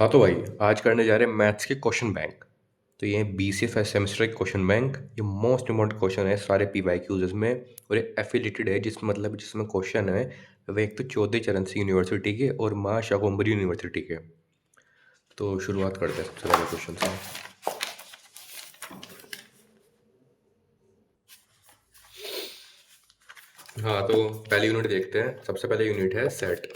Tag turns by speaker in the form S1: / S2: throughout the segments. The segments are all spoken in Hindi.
S1: हाँ तो भाई, आज करने जा रहे हैं मैथ्स के क्वेश्चन बैंक। तो ये BCA फर्स्ट सेमेस्टर के क्वेश्चन बैंक। ये मोस्ट इंपॉर्टेंट क्वेश्चन है सारे PYQs में। और ये एफिलेटेड है, जिसमें मतलब जिसमें क्वेश्चन है वह एक तो चौधरी चरण सिंह यूनिवर्सिटी के और माँ शाकंभरी यूनिवर्सिटी के। तो शुरुआत करते हैं सबसे पहले क्वेश्चन से। हाँ तो पहले यूनिट देखते हैं। सबसे पहले यूनिट है सेट।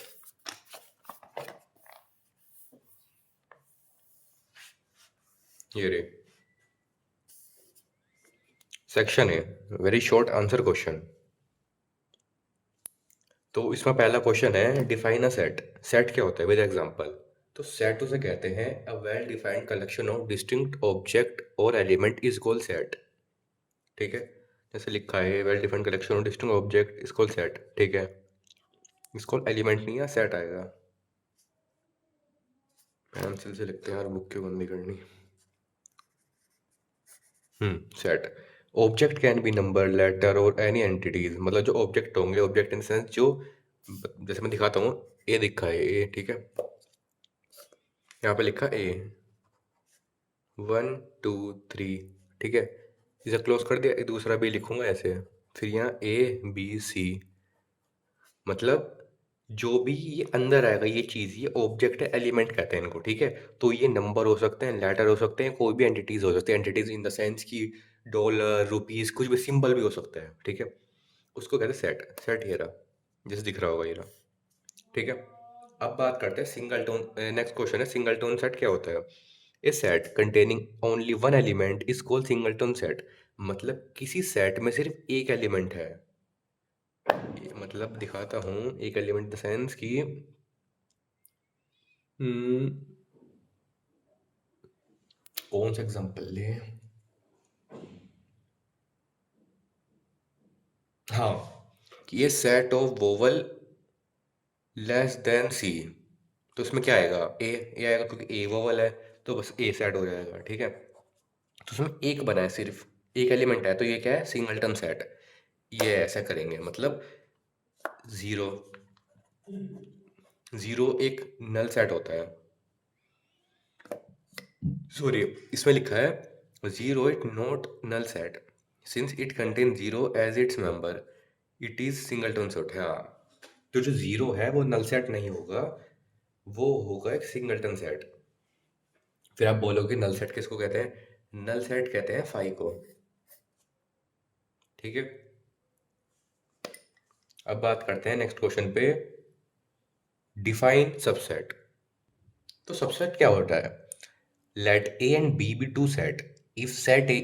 S1: ये रे सेक्शन है, वेरी शॉर्ट आंसर क्वेश्चन। तो इसमें पहला क्वेश्चन है डिफाइन अ सेट। सेट क्या होता है विद एग्जांपल। तो सेट उसे कहते हैं a well defined collection of distinct object और एलिमेंट इज कॉल्ड सेट। ठीक है, जैसे लिखा है well defined collection of distinct object is called set. ठीक है, इसको एलिमेंट नहीं है, सेट आएगा। पेंसिल से लिखते हैं यार, बुक क्यों बंदी करनी। Set. Object can be number, letter और एनी एंटिटीज। मतलब जो ऑब्जेक्ट होंगे, ऑब्जेक्ट इन सेंस जो, जैसे मैं दिखाता हूँ, ए दिखा है ए, ठीक है। यहाँ पे लिखा ए 1 2 3, ठीक है। इसे क्लोज कर दिया, एक दूसरा भी लिखूंगा ऐसे। फिर यहाँ ABC। मतलब जो भी ये अंदर आएगा ये चीज़, ये ऑब्जेक्ट है, एलिमेंट कहते हैं इनको, ठीक है। तो ये नंबर हो सकते हैं, लेटर हो सकते हैं, कोई भी एंटिटीज हो सकती है। एंटिटीज इन द सेंस की डॉलर, रुपीज, कुछ भी सिंबल भी हो सकता है, ठीक है। उसको कहते हैं सेट। सेट ये रहा, जैसे दिख रहा होगा ये रहा, ठीक है। अब बात करते हैं सिंगल टोन। नेक्स्ट क्वेश्चन है सिंगल टोन सेट क्या होता है। A set containing only one element is called singleton set. मतलब किसी सेट में सिर्फ एक एलिमेंट है। मतलब दिखाता हूँ, एक एलिमेंट द सेंस की, हम्म, कौन सा एग्जांपल ले। हाँ, कि ये set of vowel less than C. तो इसमें क्या आएगा, ए आएगा, क्योंकि ए वोवल है। तो बस ए सेट हो जाएगा, ठीक है। तो उसमें एक बना है, सिर्फ एक एलिमेंट है, तो ये क्या है, सिंगलटन सेट। ये ऐसा करेंगे, मतलब जीरो। जीरो एक नल सेट होता है। सॉरी, इसमें लिखा है zero it not null set since it contain zero as its member, it is singleton set. हाँ, तो जो जीरो है वो नल सेट नहीं होगा, वो होगा एक सिंगलटन सेट। फिर आप बोलोगे नल सेट किसको कहते हैं। नल सेट कहते हैं फाई को, ठीक है। अब बात करते हैं नेक्स्ट क्वेश्चन पे, डिफाइन सबसेट। तो सबसेट क्या होता है। Let A and B be two set. If set A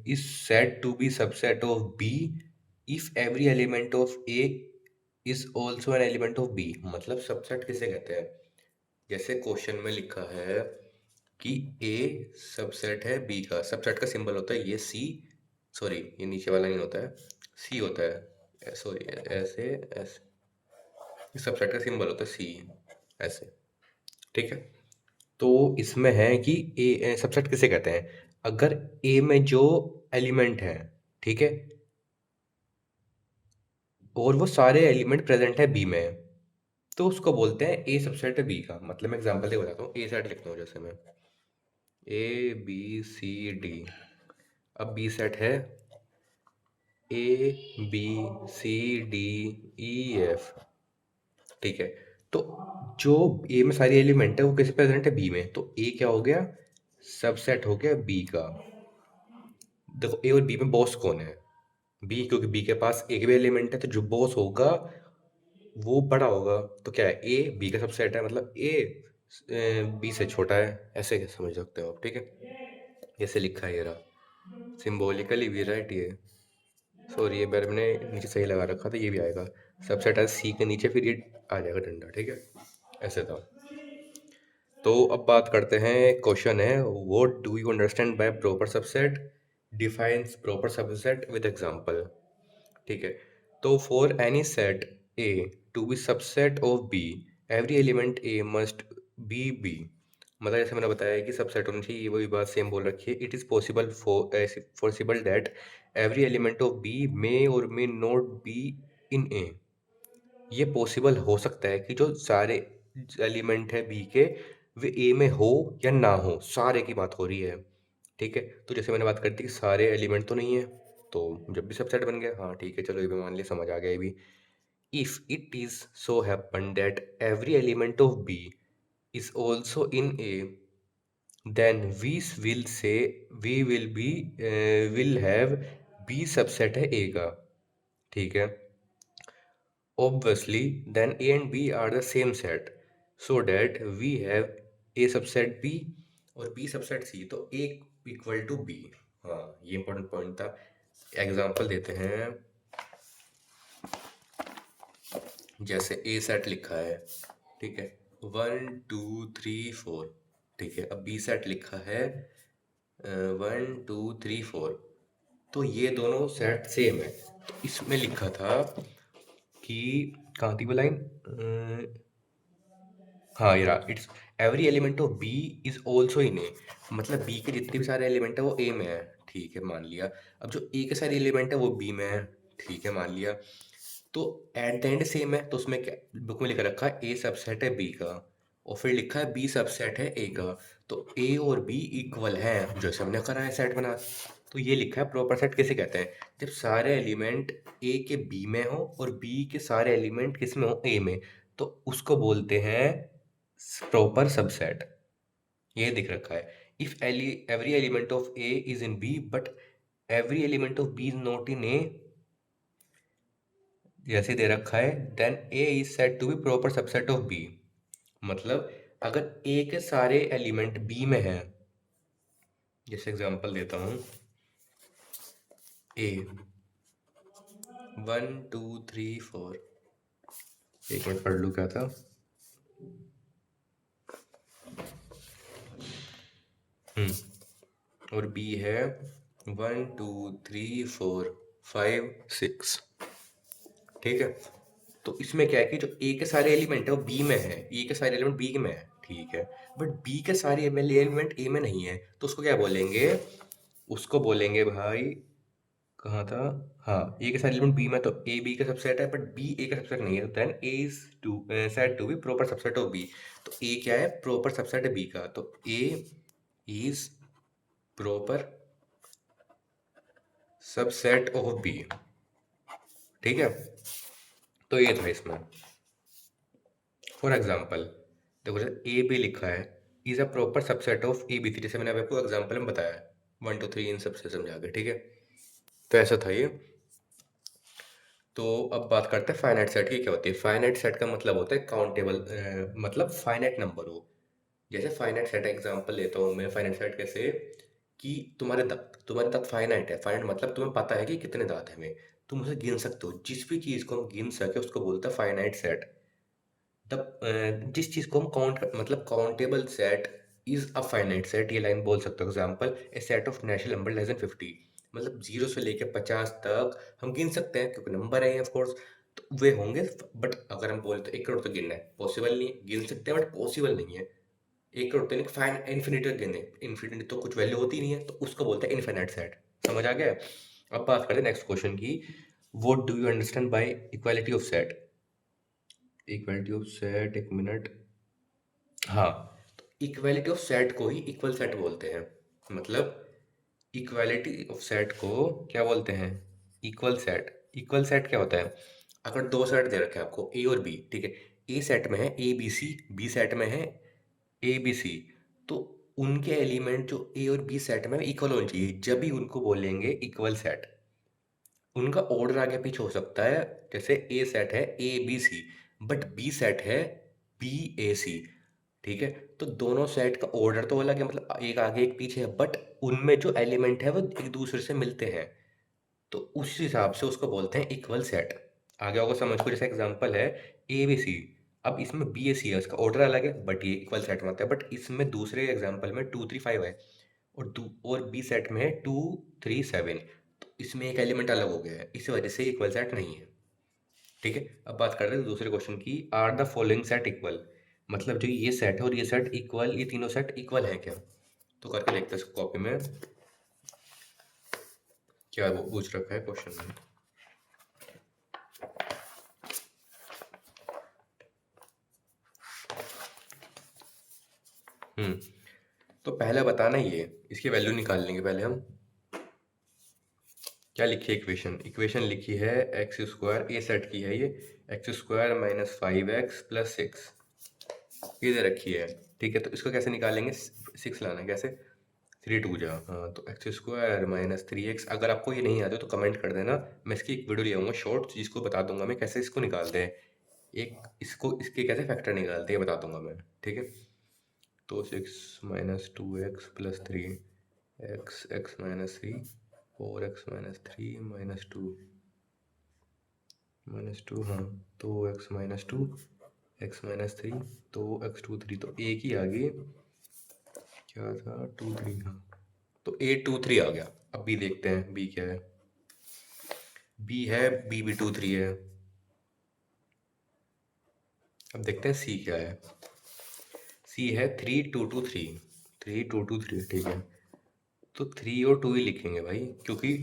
S1: is said to be subset of B if every element of A is also an element of B। मतलब सबसेट किसे कहते हैं। जैसे क्वेश्चन में लिखा है कि A सबसेट है B का। सबसेट का सिंबल होता है ये C। सॉरी, ये नीचे वाला नहीं होता है, C होता है। सॉरी, ऐसे ऐसे सबसेट का सिंबल होता है C, ऐसे, ठीक है। तो इसमें है कि ए सबसेट किसे कहते हैं, अगर ए में जो एलिमेंट है, ठीक है, और वो सारे एलिमेंट प्रेजेंट है बी में, तो उसको बोलते हैं ए सबसेट है बी का। मतलब मैं एग्जांपल दे बताता हूँ, ए सेट लिखता हूँ जैसे मैं, ABCD। अब बी सेट है ABCDEF, ठीक है। तो जो ए में सारी एलिमेंट है वो किसे प्रेजेंट है बी में, तो ए क्या हो गया, सबसेट हो गया बी का। देखो ए और बी में बॉस कौन है, बी, क्योंकि बी के पास एक भी एलिमेंट है, तो जो बॉस होगा वो बड़ा होगा। तो क्या है, ए बी का सबसेट है, मतलब ए बी से छोटा है, ऐसे समझ सकते हो आप, ठीक है। जैसे लिखा है ये रहा, सिम्बॉलिकली भी राइट ये। सॉरी, ये बार मैंने नीचे सही लगा रखा था, ये भी आएगा। सबसेट है सी के नीचे, फिर ये आ जाएगा डंडा, ठीक है। ऐसे था। तो अब बात करते हैं, क्वेश्चन है what do you understand by proper subset, defines proper subset with example, ठीक है। तो for any set A to be subset of B, every element A must be. मतलब जैसे मैंने बताया कि सबसेट होना चाहिए, वही बात सेम बोल रखी है। It is possible possible that every element of B may और मे नॉट बी इन ए। ये पॉसिबल हो सकता है कि जो सारे एलिमेंट है बी के वे ए में हो या ना हो, सारे की बात हो रही है। ठीक है, तो जैसे मैंने बात कर दी कि सारे एलिमेंट तो नहीं है, तो जब भी सबसेट बन गया, हाँ ठीक है चलो ये भी मान लिया, समझ आ गया ये भी। If it is so happen that every element of B is also in A, then we will say we will have B subset है ए का। ठीक है, obviously then A and B are the same set, so that we have A subset B और B subset C, तो A इक्वल टू B। हाँ ये इंपॉर्टेंट पॉइंट था। एग्जांपल देते हैं, जैसे A सेट लिखा है, ठीक है, 1 2 3 4, ठीक है, अब B सेट लिखा है 1 2 3 4, तो ये दोनों सेट सेम है। तो इसमें लिखा था कि कहाँ थी वो लाइन, हाँ ये रहा, it's every element of B is also in A, मतलब बी के जितने भी सारे एलिमेंट है वो ए में है। ठीक है मान लिया। अब जो ए के सारे एलिमेंट है वो बी में है। ठीक है मान लिया। तो एट द एंड सेम है, तो उसमें क्या बुक में लिखा रखा है, ए सबसेट है बी का, और फिर लिखा है बी सबसेट है ए का। तो ए और बी इक्वल है, जैसे हमने करा है सेट बना। तो ये लिखा है प्रॉपर सेट किसे कहते हैं, जब सारे एलिमेंट ए के बी में हो और बी के सारे एलिमेंट किस में हो, ए में, तो उसको बोलते हैं प्रॉपर सबसेट। ये दिख रखा है, if every element of A is in B but every element of B is not in A, जैसे दे रखा है, then A is said to be proper subset of B. मतलब अगर ए के सारे एलिमेंट बी में हैं, जैसे एग्जांपल देता हूँ, ए 1 2 3 4, एक मिनट पढ़ लूँ क्या था, और बी है 1 2 3 4 5 6। ठीक है, तो इसमें क्या है कि जो ए के सारे एलिमेंट है वो बी में है, ए के सारे एलिमेंट बी में है। ठीक है, बट बी के सारे एलिमेंट ए में नहीं है, तो उसको क्या बोलेंगे, उसको बोलेंगे भाई, कहाँ था, हाँ ए के सारे एलिमेंट बी में, तो ए बी का सबसेट है बट बी ए का सबसेट नहीं है, तो then A is to said to be proper subset of B. तो ए क्या है, प्रॉपर सबसेट है बी का, तो A is proper subset of B. ठीक है, तो ये था इसमें। फॉर एग्जाम्पल देखो, जैसे ए बी लिखा है, is a proper subset of A B C, जैसे मैंने आपको एग्जाम्पल में बताया 1 2 3 इन सबसे समझा के। ठीक है, तो ऐसा था ये। तो अब बात करते हैं फाइनाइट सेट की क्या होती है। फाइनाइट सेट का मतलब होता है काउंटेबल, मतलब फाइनाइट नंबर हो। जैसे फाइनाइट सेट एग्जांपल लेता हूँ मैं, फाइनाइट सेट कैसे, कि तुम्हारे दांत फाइनाइट है। फाइनाइट मतलब तुम्हें पता है कि कितने दांत हैं हमें, तुम उसे गिन सकते हो। जिस भी चीज़ को हम गिन सके उसको बोलते हैं फाइनाइट सेट। तब जिस चीज़ को हम मतलब countable set is a finite set, ये लाइन बोल सकते हो। Example, A set of natural number less then 50, मतलब 0 से लेके 50 तक हम गिन सकते हैं क्योंकि नंबर है ऑफ कोर्स, तो वे होंगे। बट अगर हम बोले तो 1 करोड़ तक गिनना है, पॉसिबल नहीं है। गिन सकते हैं बट पॉसिबल नहीं है। 1 करोड़ तक फाइन इन्फिनिटी तक गिने, इन्फिनिटी तो कुछ वैल्यू होती नहीं है, तो उसको बोलते हैं इनफाइनाइट सेट। समझ आ गया। अब बात करें नेक्स्ट क्वेश्चन की, what do you understand by equality of set. Equality of set, एक मिनट, हाँ, तो इक्वालिटी ऑफ सेट को ही इक्वल सेट बोलते हैं। मतलब इक्वालिटी ऑफ सेट को क्या बोलते हैं, इक्वल सेट। इक्वल सेट क्या होता है, अगर दो सेट दे रखे हैं आपको ए और बी, ठीक है, ए सेट में है A B C, B set में है ए बी सी, तो उनके एलिमेंट जो ए और बी सेट में इक्वल होने चाहिए, जब भी उनको बोलेंगे इक्वल सेट। उनका ऑर्डर आगे पीछे हो सकता है, जैसे ए सेट है A B C, but B set है बी ए सी। ठीक है, तो दोनों सेट का ऑर्डर तो अलग है, मतलब एक आगे एक पीछे है, बट उनमें जो एलिमेंट है वो एक दूसरे से मिलते हैं, तो उस हिसाब से उसको बोलते हैं इक्वल सेट। आगे होगा समझ को, जैसे एग्जांपल है ए बी सी, अब इसमें बी ए सी है, उसका ऑर्डर अलग है बट ये इक्वल सेट में आता है। बट इसमें दूसरे एग्जांपल में 2 3 5 है, और बी सेट में है 2 3 7, तो इसमें एक एलिमेंट अलग हो गया है, इस वजह से इक्वल सेट नहीं है। ठीक है, अब बात कर रहे हैं दूसरे क्वेश्चन की, are the following set equal, मतलब जो ये सेट है और ये सेट इक्वल, ये तीनों सेट इक्वल है क्या। तो करके देखते हैं कॉपी में क्या वो पूछ रखा है क्वेश्चन में। तो पहला बताना ये, इसकी वैल्यू निकाल लेंगे पहले हम। क्या लिखी है इक्वेशन? इक्वेशन लिखी है एक्स स्क्वायर, ए सेट की है ये, x square minus 5x plus 6 ये दे रखी है। ठीक है, तो इसको कैसे निकालेंगे? 6 लाना है कैसे? 3 2 जा, हाँ, तो एक्स स्क्वायर माइनस 3x। अगर आपको ये नहीं आते तो कमेंट कर देना, मैं इसकी एक वीडियो ले आऊँगा शॉर्ट, जिसको बता दूंगा मैं कैसे इसको निकालते हैं, एक इसको इसके कैसे फैक्टर निकालते हैं बता दूंगा मैं। ठीक है, तो 6 minus 2x plus 3 x minus 3 4x minus 3 minus two, हाँ, तो x माइनस 3 तो x 2 3, तो एक ही आ गई, क्या था 2 3, हाँ, तो 8 2 3 आ गया। अब बी देखते हैं, बी क्या है? बी है, बी भी 2 3 है। अब देखते हैं सी क्या है। सी है 3 2 2 3, 3 2 2 3, ठीक है, तो 3 और 2 ही लिखेंगे भाई, क्योंकि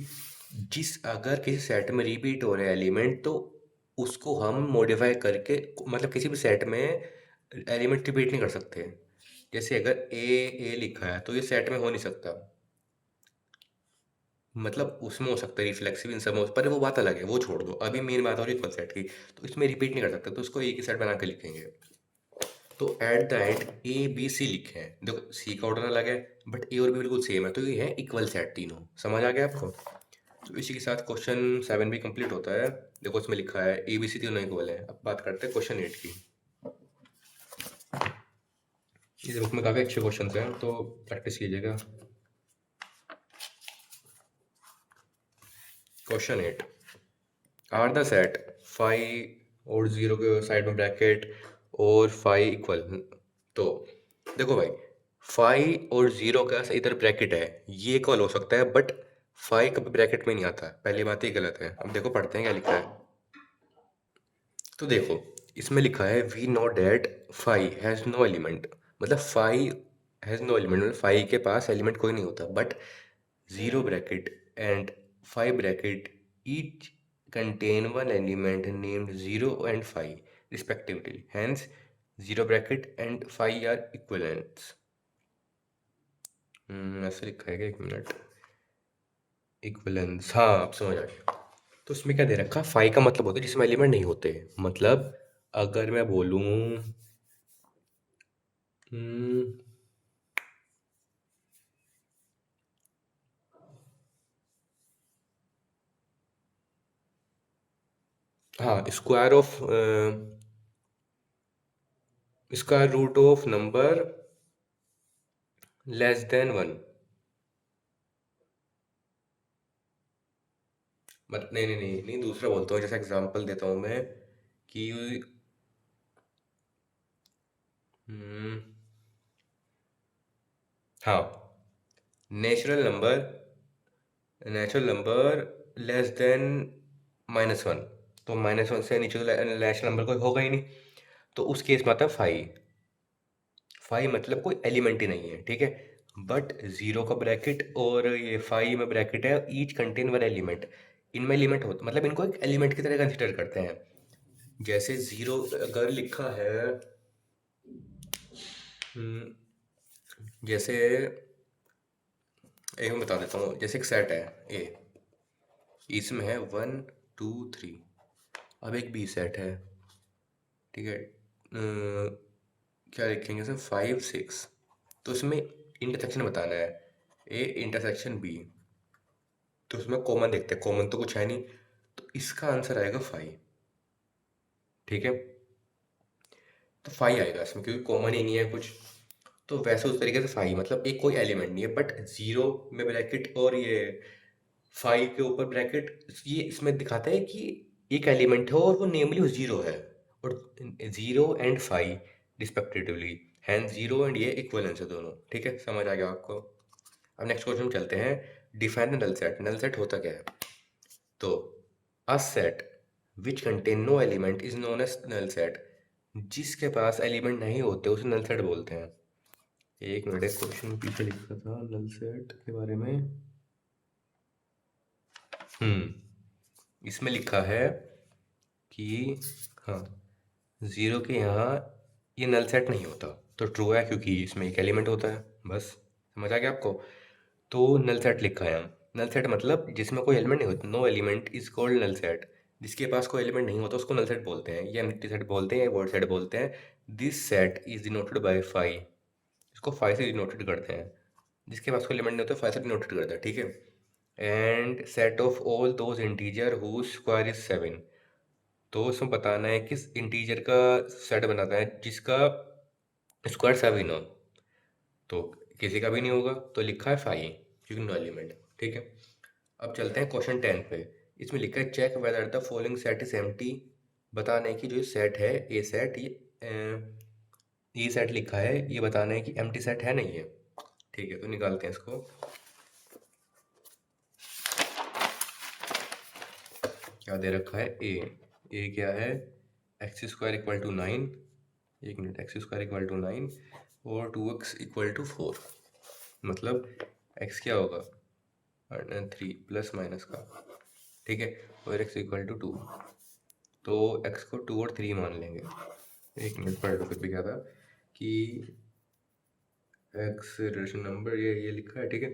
S1: जिस अगर किसी सेट में रिपीट हो रहे हैं एलिमेंट, तो उसको हम मॉडिफाई करके, मतलब किसी भी सेट में एलिमेंट रिपीट नहीं कर सकते। जैसे अगर ए लिखा है तो ये सेट में हो नहीं सकता, मतलब उसमें हो सकता है रिफ्लेक्सिव इन सब में, पर वो बात अलग है, वो छोड़ दो, अभी मेन बात हो रही है इक्वल सेट की। तो इसमें रिपीट नहीं कर सकते, तो उसको एक ही सेट बना के लिखेंगे। तो at the end A B C लिखे हैं, देखो सी का ऑर्डर अलग है, बट ए और बी बिल्कुल सेम है, तो ये है इक्वल सेट तीनों। समझ आ गया आपको? तो इसी के साथ क्वेश्चन 7 भी कंप्लीट होता है। देखो इसमें लिखा है ए बी सी तीनों इक्वल है। अब बात करते हैं क्वेश्चन 8 की। इस बुक में काफ़ी अच्छे क्वेश्चन हैं, तो प्रैक्टिस कीजिएगा। Question 8, are the set five और 0 के साइड में ब्रैकेट और फाइव इक्वल। तो देखो भाई, फाइव और 0 का इधर ब्रैकेट है, ये इक्वल हो सकता है, बट फाइव कभी ब्रैकेट में नहीं आता, पहली बात ही गलत है। अब देखो पढ़ते हैं क्या लिखा है। तो देखो इसमें लिखा है we know that five has no element, मतलब फाइव हैज़ नो एलिमेंट, मतलब फाइव के पास एलिमेंट कोई नहीं होता, but 0 bracket and 5 bracket each contain one element named 0 and 5 respectively, hence 0 bracket and 5 are equivalents। ऐसे लिखा है क्या? एक मिनट, इक्विवेलेंस, हाँ अब समझ आ गया। तो इसमें क्या दे रखा, 5 का मतलब होता है जिसमें एलिमेंट नहीं होते, मतलब अगर मैं बोलूँ हाँ, square root of number less than 1, मत नहीं नहीं नहीं नहीं, दूसरा बोलता हूँ, जैसे एग्जांपल देता हूँ मैं कि हम्म, हाँ, natural number natural number less than -1, तो -1 से नीचे तो नेचुरल नंबर कोई होगा ही नहीं, तो उस केस में आता है 5। 5 मतलब कोई एलिमेंट ही नहीं है, ठीक है, बट 0 का ब्रैकेट और ये 5 में ब्रैकेट है, ईच कंटेन वन एलिमेंट, इनमें एलिमेंट होता, मतलब इनको एक एलिमेंट की तरह कंसिडर करते हैं। जैसे 0 अगर लिखा है, हम्म, जैसे एक मैं बता देता हूँ, जैसे एक सेट है ए, इसमें है 1 2 3, अब एक बी सेट है, ठीक है, क्या लिखेंगे सर, 5 6, तो इसमें इंटरसेक्शन बताना है, ए इंटरसेक्शन बी, तो उसमें कॉमन देखते हैं, कॉमन तो कुछ है नहीं, तो इसका आंसर आएगा 5। ठीक है, तो 5 आएगा इसमें, क्योंकि कॉमन ही नहीं है कुछ। तो वैसे उस तरीके से 5 मतलब एक कोई एलिमेंट नहीं है, बट 0 में ब्रैकेट और ये 5 के ऊपर ब्रैकेट, ये इसमें दिखाता है कि एक एलिमेंट है और वो नेमली वो 0 है, और 0 and 5 रिस्पेक्टिवली, हैंस 0 एंड ये इक्वलेंस है दोनों। ठीक है, समझ आ गया आपको? अब नेक्स्ट क्वेश्चन चलते हैं। Define null set. Null set होता क्या है? तो a set which contain no element is known as null set, जिसके पास एलिमेंट नहीं होते उसे नल सेट बोलते हैं। एक मिनट, एक क्वेश्चन पीछे लिखा था नल सेट के बारे में। इसमें लिखा है कि हाँ, 0 के यहाँ ये नल सेट नहीं होता, तो ट्रू है क्योंकि इसमें एक एलिमेंट होता है, बस समझ आ गया आपको। तो नल सेट लिखा है, नल सेट मतलब जिसमें कोई एलिमेंट नहीं होता, no element is called null set. जिसके पास कोई एलिमेंट नहीं होता उसको नल सेट बोलते हैं, या एम्प्टी सेट बोलते हैं, या वॉइड सेट बोलते हैं। This set is denoted by phi, इसको फाई से डिनोटेड करते हैं। जिसके पास कोई एलिमेंट नहीं होता फाई से डिनोटेड करते हैं, ठीक है। And set of all those integer whose square is 7। तो उसमें बताना है किस इंटीजर का सेट बनाता है जिसका स्क्वायर 7 हो। तो किसी का भी नहीं होगा, तो लिखा है 5 क्योंकि नो एलिमेंट, ठीक है। अब चलते हैं क्वेश्चन 10 पे। इसमें लिखा है check whether the following set is empty. बताना है कि जो सेट है ए सेट, ये सेट लिखा है, ये बताना है कि एम्प्टी सेट है नहीं है, ठीक है। तो निकालते हैं इसको। क्या दे रखा है, ए क्या है, एक्स स्क्वायर इक्वल टू 9, एक मिनट, एक्स स्क्वायर इक्वल टू 9 और 2x इक्वल टू 4। मतलब x क्या होगा, 3 प्लस माइनस का, ठीक है, और x इक्वल टू 2। तो x को 2 और 3 मान लेंगे। एक मिनट पढ़ लो फिर भी क्या था कि x रिलेशन नंबर, ये लिखा है, ठीक है।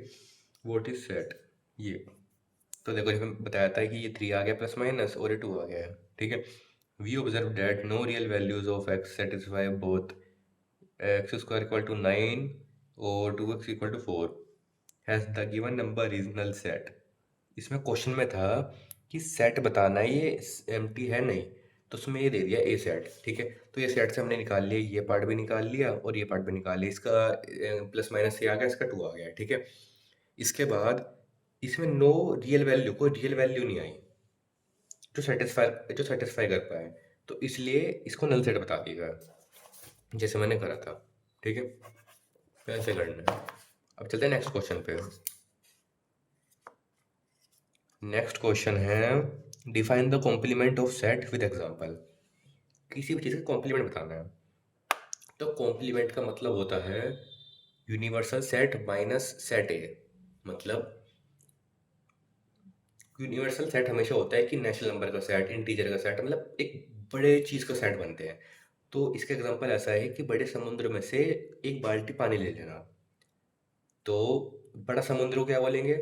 S1: व्हाट इज सेट, ये तो देखो इसमें बताया था कि ये 3 आ गया प्लस माइनस और ये 2 आ गया है, ठीक है। We observe that no real values of x satisfy both x square equal to 9 और 2x equal to 4 has the given number is null set. इसमें क्वेश्चन में था कि सेट बताना है, ये एम्प्टी है नहीं, तो उसमें ये दे दिया ए सेट, ठीक है। तो ये सेट से हमने निकाल लिया, ये पार्ट भी निकाल लिया और ये पार्ट भी निकाल लिया, इसका प्लस माइनस से आ गया, इसका 2 आ गया, ठीक है। इसके बाद इसमें नो रियल वैल्यू, कोई रियल वैल्यू नहीं आई जो सेटिस्फाई कर पाए, तो इसलिए इसको नल सेट बता दिया जैसे मैंने करा था, ठीक है। ऐसे करना है। अब चलते हैं नेक्स्ट क्वेश्चन पे। नेक्स्ट क्वेश्चन है define the complement of set with example. किसी भी चीज़ का कॉम्प्लीमेंट बताना है। तो कॉम्प्लीमेंट का मतलब होता है यूनिवर्सल सेट माइनस सेट ए। मतलब यूनिवर्सल सेट हमेशा होता है कि नेचुरल नंबर का सेट, इंटीजर का सेट, मतलब एक बड़े चीज़ का सेट बनते हैं। तो इसका एग्जांपल ऐसा है कि बड़े समुद्र में से एक बाल्टी पानी ले लेना। तो बड़ा समुद्र को क्या बोलेंगे,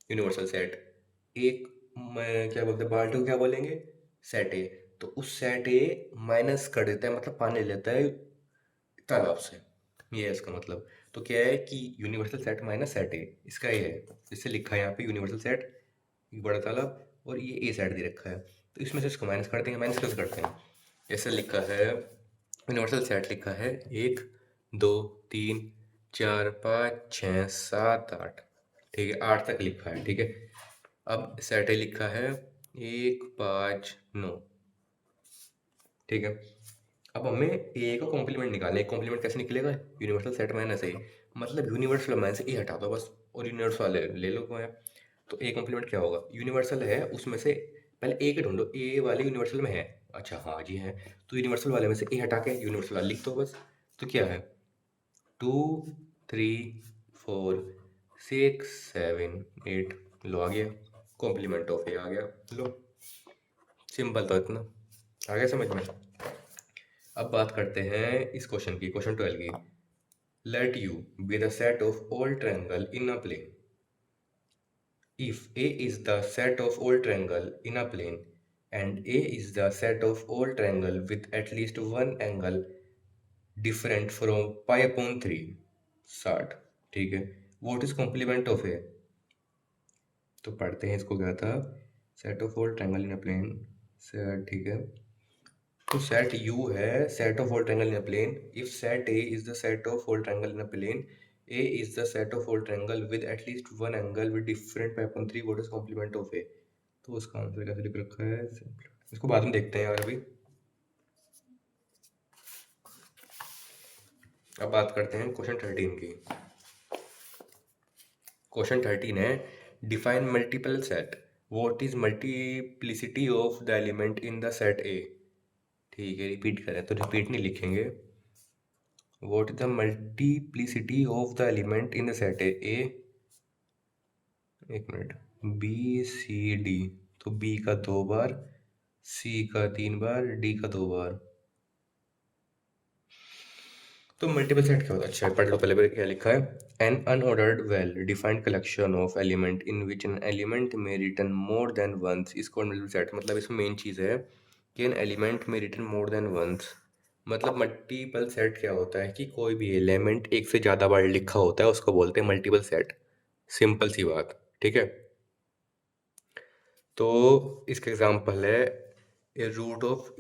S1: यूनिवर्सल सेट। एक क्या बोलते हैं बाल्टी को क्या बोलेंगे, सेट ए। तो उस सेट ए माइनस कर देता है, मतलब पानी लेता है तालाब से, ये है इसका मतलब। तो क्या है कि यूनिवर्सल सेट माइनस सेट ए, इसका ये है। इससे लिखा है यहाँ पे यूनिवर्सल सेट, एक बड़ा तालाब, और ये ए सेट दे रखा है। तो इसमें से इसको माइनस करते हैं, माइनस कैसे करते हैं, ऐसे लिखा है यूनिवर्सल सेट लिखा है 1 2 3 4 5 6 7 8, ठीक है, 8 तक लिखा है, ठीक है। अब सेट ए लिखा है 1 5 9, ठीक है। अब हमें ए का कॉम्प्लीमेंट निकालना है। कॉम्प्लीमेंट कैसे निकलेगा, यूनिवर्सल सेट माइनस ए, मतलब यूनिवर्सल माइनस ए हटा दो बस, और यूनिवर्सल वाले ले लो को है। तो ए कॉम्प्लीमेंट क्या होगा, यूनिवर्सल है उसमें से पहले ए के ढूंढो, ए वाले यूनिवर्सल में है, अच्छा हाँ जी है। तो यूनिवर्सल वाले में से ए हटा के यूनिवर्सल वाला लिख दो बस। तो क्या है 2 3 4 6 7 8, लो आ गया कॉम्प्लीमेंट ऑफ ए, आ गया लो। सिंपल तो इतना, आ गया समझ में। अब बात करते हैं इस क्वेश्चन की, क्वेश्चन 12 की। Let U be the set of all triangle in a plane. If A is the set of all triangle in a plane and A is the set of all triangle with at least one angle different from pi upon 3, 60, ठीक है। What is complement of A? तो पढ़ते हैं इसको, क्या था, set of all triangle in a plane, set, ठीक है। तो सेट U है set of all triangle in a plane. If set A is the set of all triangle in a plane, A is the set of all triangle with at least one angle with different pi upon 3, what is complement of A? तो उसका आंसर कैसे लिख रखा है, इसको बाद में देखते हैं यार अभी। अब बात करते हैं क्वेश्चन 13 की। क्वेश्चन 13 है define multiple set, what is multiplicity of the element in the set ए। ठीक है, रिपीट करें तो रिपीट नहीं लिखेंगे। What is the multiplicity of the element in the set ए, एक मिनट, बी सी डी, तो बी का 2 बार, सी का 3 बार, डी का 2 बार। तो मल्टीपल सेट क्या होता है? अच्छा पढ़ लो पहले क्या लिखा है। An unordered well defined collection of element in which an element में written more than once is called multiple set. मतलब इसमें मेन चीज़ है कि एन एलिमेंट में रिटर्न मोर देन वंस। मतलब मल्टीपल सेट क्या होता है कि कोई भी एलिमेंट एक से ज़्यादा बार लिखा होता है उसको बोलते हैं मल्टीपल सेट। सिंपल सी बात, ठीक है। तो इसका एग्जांपल है रूट ऑफ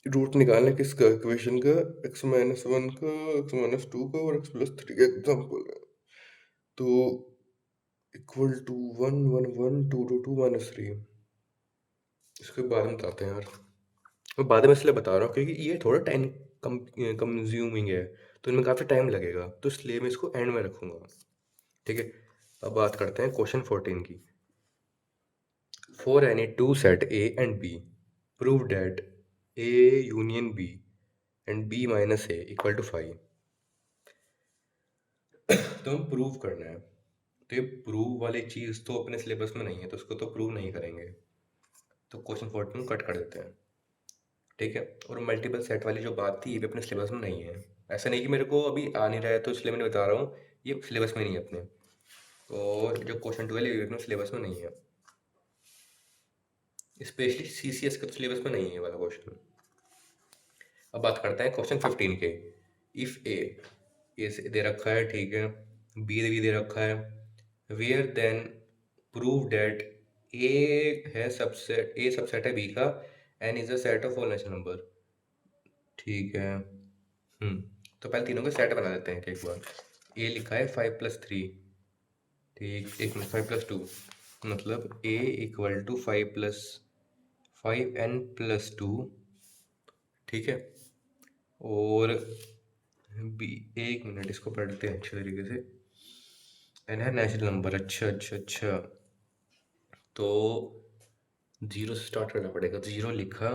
S1: रूट निकालना किसका इक्वेशन का, x-1 का, x-2 का और x+3 का एग्जांपल है। तो इक्वल टू 1 1 1 2 2 2 -3। इसके बाद में बताते हैं यार। मैं बाद में इसलिए बता रहा हूँ क्योंकि ये थोड़ा टाइम कम कंज्यूमिंग है, तो इनमें काफ़ी टाइम लगेगा, तो इसलिए मैं इसको एंड में रखूँगा, ठीक है। अब बात करते हैं क्वेश्चन 14 की। For any two set A and B prove that A union B and B minus A equal to 5। तो हम प्रूव करना है, तो ये प्रूव वाली चीज़ तो अपने सिलेबस में नहीं है, तो उसको तो प्रूव नहीं करेंगे, तो क्वेश्चन 14 कट कर देते हैं, ठीक है। और मल्टीपल सेट वाली जो बात थी ये भी अपने सिलेबस में नहीं है। ऐसा नहीं कि मेरे को अभी आ नहीं रहा है तो इसलिए मैंने बता रहा हूँ, ये सिलेबस में नहीं है अपने। और जो क्वेश्चन 12 है ये भी अपने सिलेबस में नहीं है, स्पेशली सीसीएस के तो सिलेबस में नहीं है ये वाला क्वेश्चन। अब बात करते हैं क्वेश्चन 15 के। इफ़ ए से दे रखा है, ठीक है, बी भी दे रखा है, where then prove that A है सबसेट, ए सबसेट है बी का, N is a set of all natural number, ठीक है। तो पहले तीनों का सेट बना देते हैं एक बार। ए लिखा है 5+3, ठीक, एक मिनट, 5+2 मतलब ए इक्वल टू 5+5n+2, ठीक है। और बी, एक मिनट इसको पढ़ते हैं अच्छे तरीके से। एन है नेचुरल नंबर, अच्छा अच्छा अच्छा, तो जीरो से स्टार्ट करना पड़ेगा। जीरो लिखा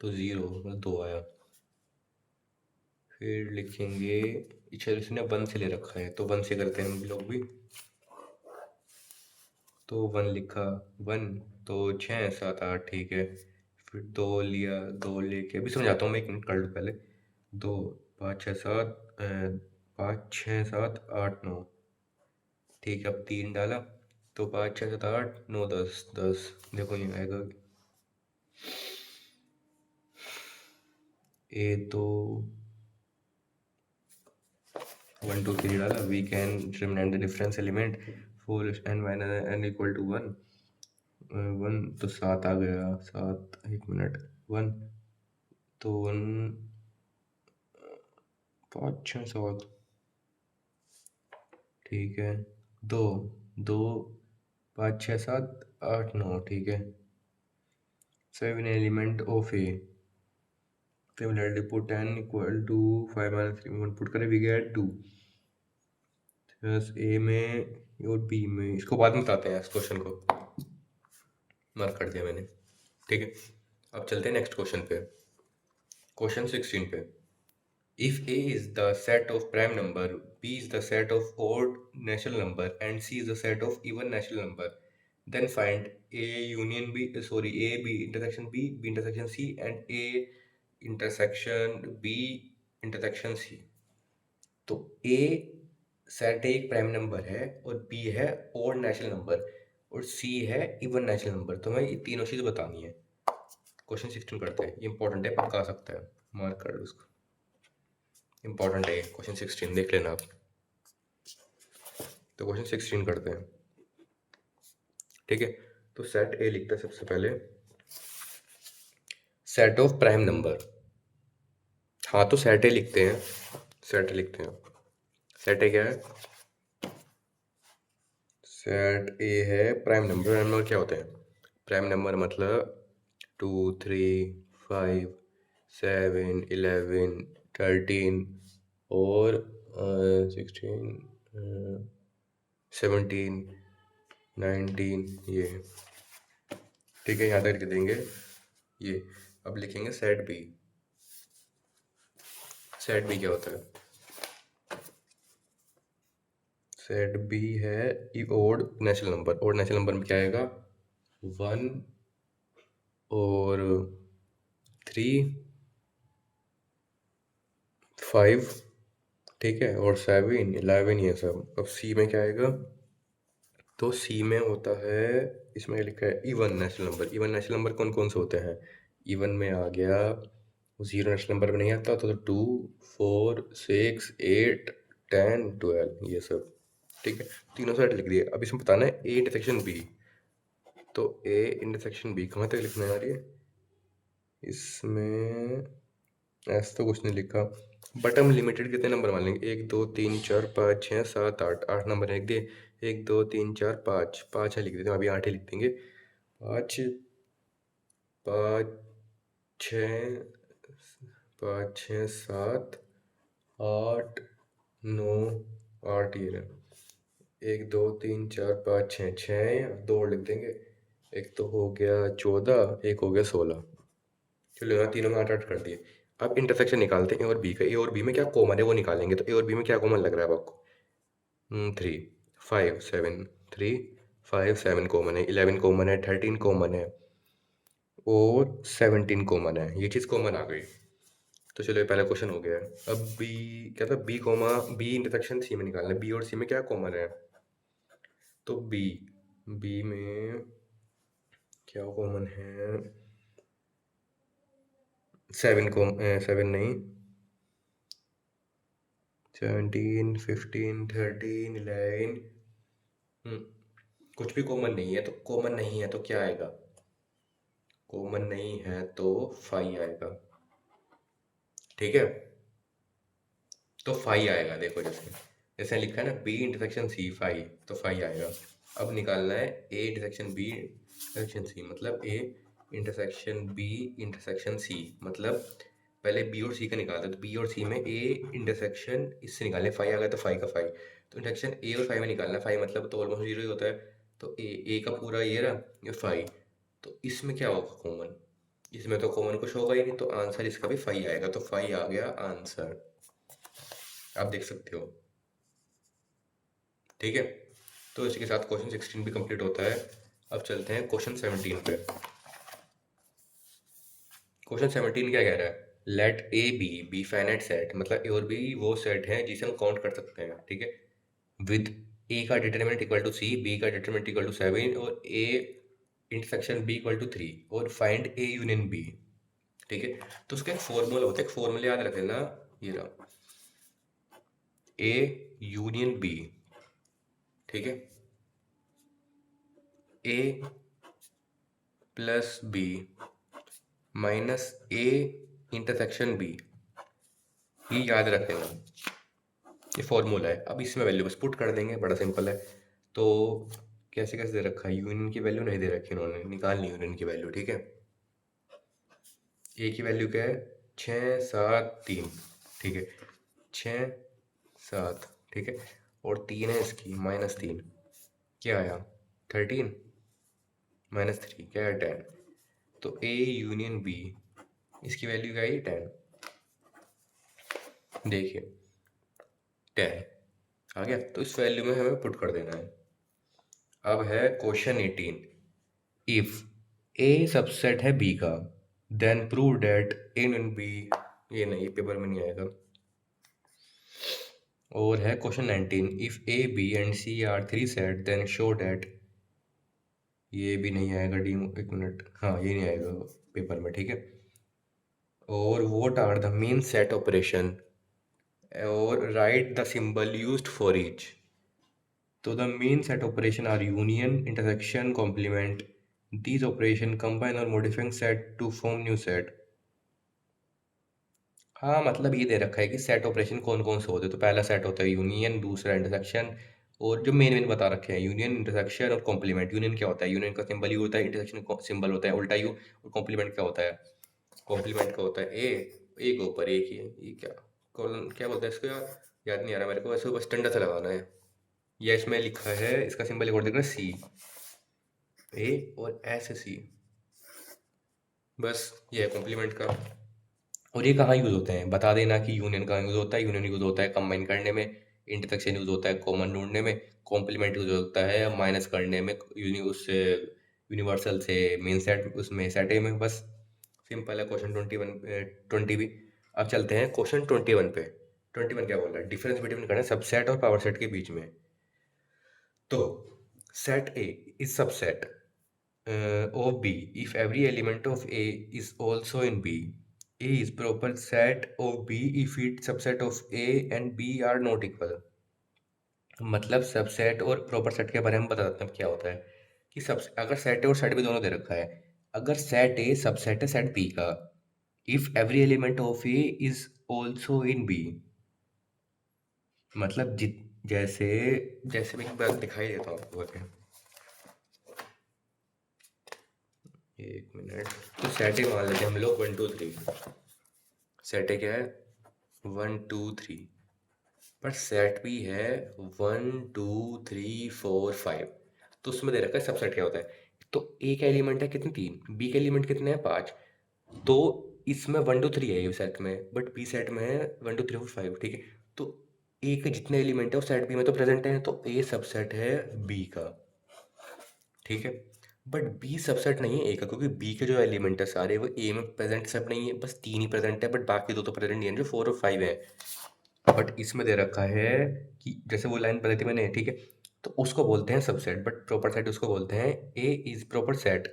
S1: तो जीरो मतलब 2 आया, फिर लिखेंगे, अच्छा इसने 1 से ले रखा है तो 1 से करते हैं हम लोग भी, तो 1 लिखा, 1 तो 6 7 8, ठीक है। फिर 2 लिया, 2 लेके अभी समझाता हूँ मैं, 1 मिनट कर लूँ पहले। 2 5 6 7 5 6 7 8 9, ठीक है। अब 3 डाला तो 5 6 7 8 9 10 10, देखो ये आएगा ए तो 1 2 3 डाला, we can determine the difference element for n minus n equal to 1। 1 तो 7 आ गया, 7, 1 मिनट, 1 तो 1 5 6 7, ठीक है। 2 2 5 6 7 8 9, ठीक है। 7 element of A, similarly put n equal to 5 minus 3 put करें, वी गेट 2 बस ए में और बी में। इसको बाद में बताते हैं, इस क्वेश्चन को मार्क कर दिया मैंने, ठीक है। अब चलते हैं नेक्स्ट क्वेश्चन पे, क्वेश्चन 16 पे। If A is the set of prime number, B is the set of odd natural number, and C is the set of even natural number, then find A B intersection B, B intersection C, and A intersection B intersection C। तो A सेट एक प्राइम नंबर है और B है odd नेचुरल नंबर और C है इवन नेचुरल नंबर। तो हमें ये तीनों चीज़ बतानी है। क्वेश्चन 16 करते हैं, ये इंपॉर्टेंट है, पक्का आ सकता है, मार्क कर लो इसको, इंपॉर्टेंट है क्वेश्चन 16, देख लेना आप। तो क्वेश्चन 16 करते हैं, ठीक है। तो सेट ए लिखता है सबसे पहले, सेट ऑफ प्राइम नंबर। हाँ तो सेट ए लिखते हैं, सेट लिखते हैं। सेट ए क्या है? सेट ए है प्राइम नंबर। प्राइम नंबर क्या होते हैं? प्राइम नंबर मतलब 2 3 5 7 11 13 और 16 17 19, ये ठीक है, यहाँ तक लिख देंगे ये। अब लिखेंगे सेट बी। सेट बी क्या होता है? सेट बी है odd natural number. Odd natural number में क्या आएगा? 1 और 3 5, ठीक है, और 7, 11, ये सब। अब सी में क्या आएगा? तो सी में होता है, इसमें लिखा है even natural number. Even natural number कौन कौन से होते हैं? इवन में आ गया, जीरो नेचुरल नंबर में नहीं आता तो 2, 4, 6, 8, 10, 12, ये सब। ठीक है, तीनों साइड लिख दिए। अब इसमें बताना है ए इंटरसेक्शन बी। तो ए इंटरसेक्शन बी कहाँ तक लिखना है यार ये? इसमें ऐसा तो कुछ नहीं लिखा, बट हम लिमिटेड कितने नंबर मान लेंगे? 1, 2, 3, 4, 5, 6, 7, 8, 8 नंबर लिख दिए। 1, 2, 3, 4, 5, 5 है लिख देते हैं, अभी 8 ही लिख देंगे। 5, 5, 6, 5, 6, 7, 8, 9, 8 ये रहा। 1, 2, 3, 4, 5, 6, 6, 2 और लिख देंगे। एक तो हो गया 14, एक हो गया 16। चलो यहाँ तीनों में 8 8 कर दिए। अब इंटरसेक्शन निकालते हैं ए और बी का। ए और बी में क्या कॉमन है वो निकालेंगे। तो ए और बी में क्या कॉमन लग रहा है अब आपको? 3, 5, 7, 3, 5, 7 कॉमन है, 11 कॉमन है, 13 कॉमन है और 17 कॉमन है। ये चीज़ कॉमन आ गई। तो चलो ये पहला क्वेश्चन हो गया। अब बी क्या था? बी इंटरसेक्शन सी में निकालना है। बी और सी में क्या कॉमन है? तो बी में क्या कॉमन है? 7 नहीं, 17, 15, 13, 11। कुछ भी कॉमन नहीं है, तो कॉमन नहीं है तो क्या आएगा? कॉमन नहीं है तो 5 आएगा। ठीक है, तो 5 आएगा। देखो जैसे जैसे लिखा है ना, बी इंटरसेक्शन सी 5, तो 5 आएगा। अब निकालना है A intersection B intersection C, मतलब A intersection B intersection C, मतलब पहले बी और सी का निकालते हैं। तो बी और सी में ए इंटरसेक्शन इससे निकालें, 5 आ गया तो 5 का 5। तो इंटरसेक्शन ए और 5 में निकालना है। 5 मतलब तो ऑलमोस्ट जीरो ही होता है। तो ए का पूरा ये रहा, ये 5। तो इसमें क्या होगा कॉमन? इसमें तो कॉमन कुछ होगा ही नहीं, तो आंसर इसका भी 5 आएगा। तो 5 आ गया आंसर, आप देख सकते हो। ठीक है, तो इसी के साथ क्वेश्चन 16 भी कंप्लीट होता है। अब चलते हैं क्वेश्चन 17 पे। क्वेश्चन 17 क्या कह रहा है? Let A be finite set, मतलब ए और बी वो सेट है जिसे हम काउंट कर सकते हैं। ठीक है, विद ए का determinant equal to C, B का डिटरमिनेंट इक्वल टू 7 और A intersection B equal to 3, और फाइंड ए यूनियन बी। ठीक है, तो उसका एक फॉर्मूला होता है, एक फॉर्मूला याद रख लेना, ये रहा, ए यूनियन बी। ठीक है, A plus B minus A intersection B, ये याद रख लेना, ये फॉर्मूला है। अब इसमें वैल्यू बस पुट कर देंगे, बड़ा सिंपल है। तो कैसे कैसे दे रखा है? यूनियन की वैल्यू नहीं दे रखी उन्होंने, निकालनी यूनियन की वैल्यू। ठीक है, ए की वैल्यू क्या है? 6, 7, 3। ठीक है, 6, 7, ठीक है, और 3 है इसकी, -3, क्या आया? 13, -3 क्या है? 10। तो ए यूनियन बी, इसकी वैल्यू क्या है? 10। देखिए 10 आ गया, तो इस वैल्यू में हमें पुट कर देना है। अब है क्वेश्चन 18। इफ ए सबसेट है बी का, then prove that A in B. ये नहीं, पेपर में नहीं आएगा। और है question 19। If A B and C are three set, then show that. ये भी नहीं आएगा, डी, एक मिनट, हाँ ये नहीं आएगा पेपर में। ठीक है, और what are the main set operation, और write the symbol used for each. तो the main set operation are union, intersection, complement. These operation combine or modifying set to form new set. हाँ, मतलब ये दे रखा है कि सेट ऑपरेशन कौन कौन से होते हैं। तो पहला सेट होता है यूनियन, दूसरा इंटरसेक्शन, और जो मेन मेन बता रखे हैं यूनियन, इंटरसेक्शन और कॉम्प्लीमेंट। यूनियन क्या होता है? यूनियन का सिंबल यू होता है, इंटरसेक्शन सिंबल होता है उल्टा यू, और कॉम्प्लीमेंट क्या होता है? कॉम्प्लीमेंट का होता है ए, ए के ऊपर एक ही है, ये क्या कॉलन क्या बोलते हैं इसको यार, याद नहीं आ रहा मेरे को, वैसे बस डंडा से लगाना है। या इसमें लिखा है, इसका सिंबल एक और देखना, सी, ए और ऐसे सी, बस ये है कॉम्प्लीमेंट का। और ये कहाँ यूज़ होते हैं बता देना, कि यूनियन कहाँ यूज़ होता है? यूनियन यूज़ होता है कंबाइन करने में, इंटरसेक्शन यूज़ होता है कॉमन ढूंढने में, कॉम्प्लीमेंट यूज़ होता है माइनस करने में, उससे यूनिवर्सल से मेन सेट, उसमें सेट ए में। बस सिंपल है क्वेश्चन 21 20 भी। अब चलते हैं क्वेश्चन 21 पे। 21 क्या बोल रहा है, डिफरेंस बिटवीन करना है सबसेट और पावर सेट के बीच में। तो set A is subset of B if every element of A is also in B. A is proper set of B if its subset of A and B are not equal. मतलब सबसेट और प्रॉपर सेट के बारे में बता देते हैं क्या होता है कि सब अगर सेट ए और सेट बी दोनों दे रखा है, अगर सेट ए सबसेट है सेट बी का, if every element of A is also in B, मतलब जित जैसे जैसे मैं एक बार दिखाई देता हूँ आपको करके। एक मिनट। तो सेट ए मान लेते हैं हम लोग 1 2 3। सेट ए क्या है 1 2 3, पर सेट भी है 1 2 3 4 5। तो उसमें दे रखा है सबसेट क्या होता है। तो ए का एलिमेंट है कितने, 3, बी के एलिमेंट कितने हैं, 5। तो इसमें 1 2 3 है ये सेट में, बट बी सेट में है 1 2 3 4 5, ठीक है। तो ए के जितने एलिमेंट है वो सेट बी में तो प्रेजेंट है, तो ए सबसेट है बी का, ठीक है। बट बी सबसेट नहीं है ए का, क्योंकि बी के जो एलिमेंट है सारे वो ए में प्रेजेंट सब नहीं है, बस 3 ही प्रेजेंट है, बट बाकी दो तो प्रेजेंट नहीं है जो 4 और 5 है। बट इसमें दे रखा है कि जैसे वो लाइन बताई थी मैंने, ठीक है। तो उसको बोलते हैं सबसेट, बट प्रॉपर सेट उसको बोलते हैं A is proper set.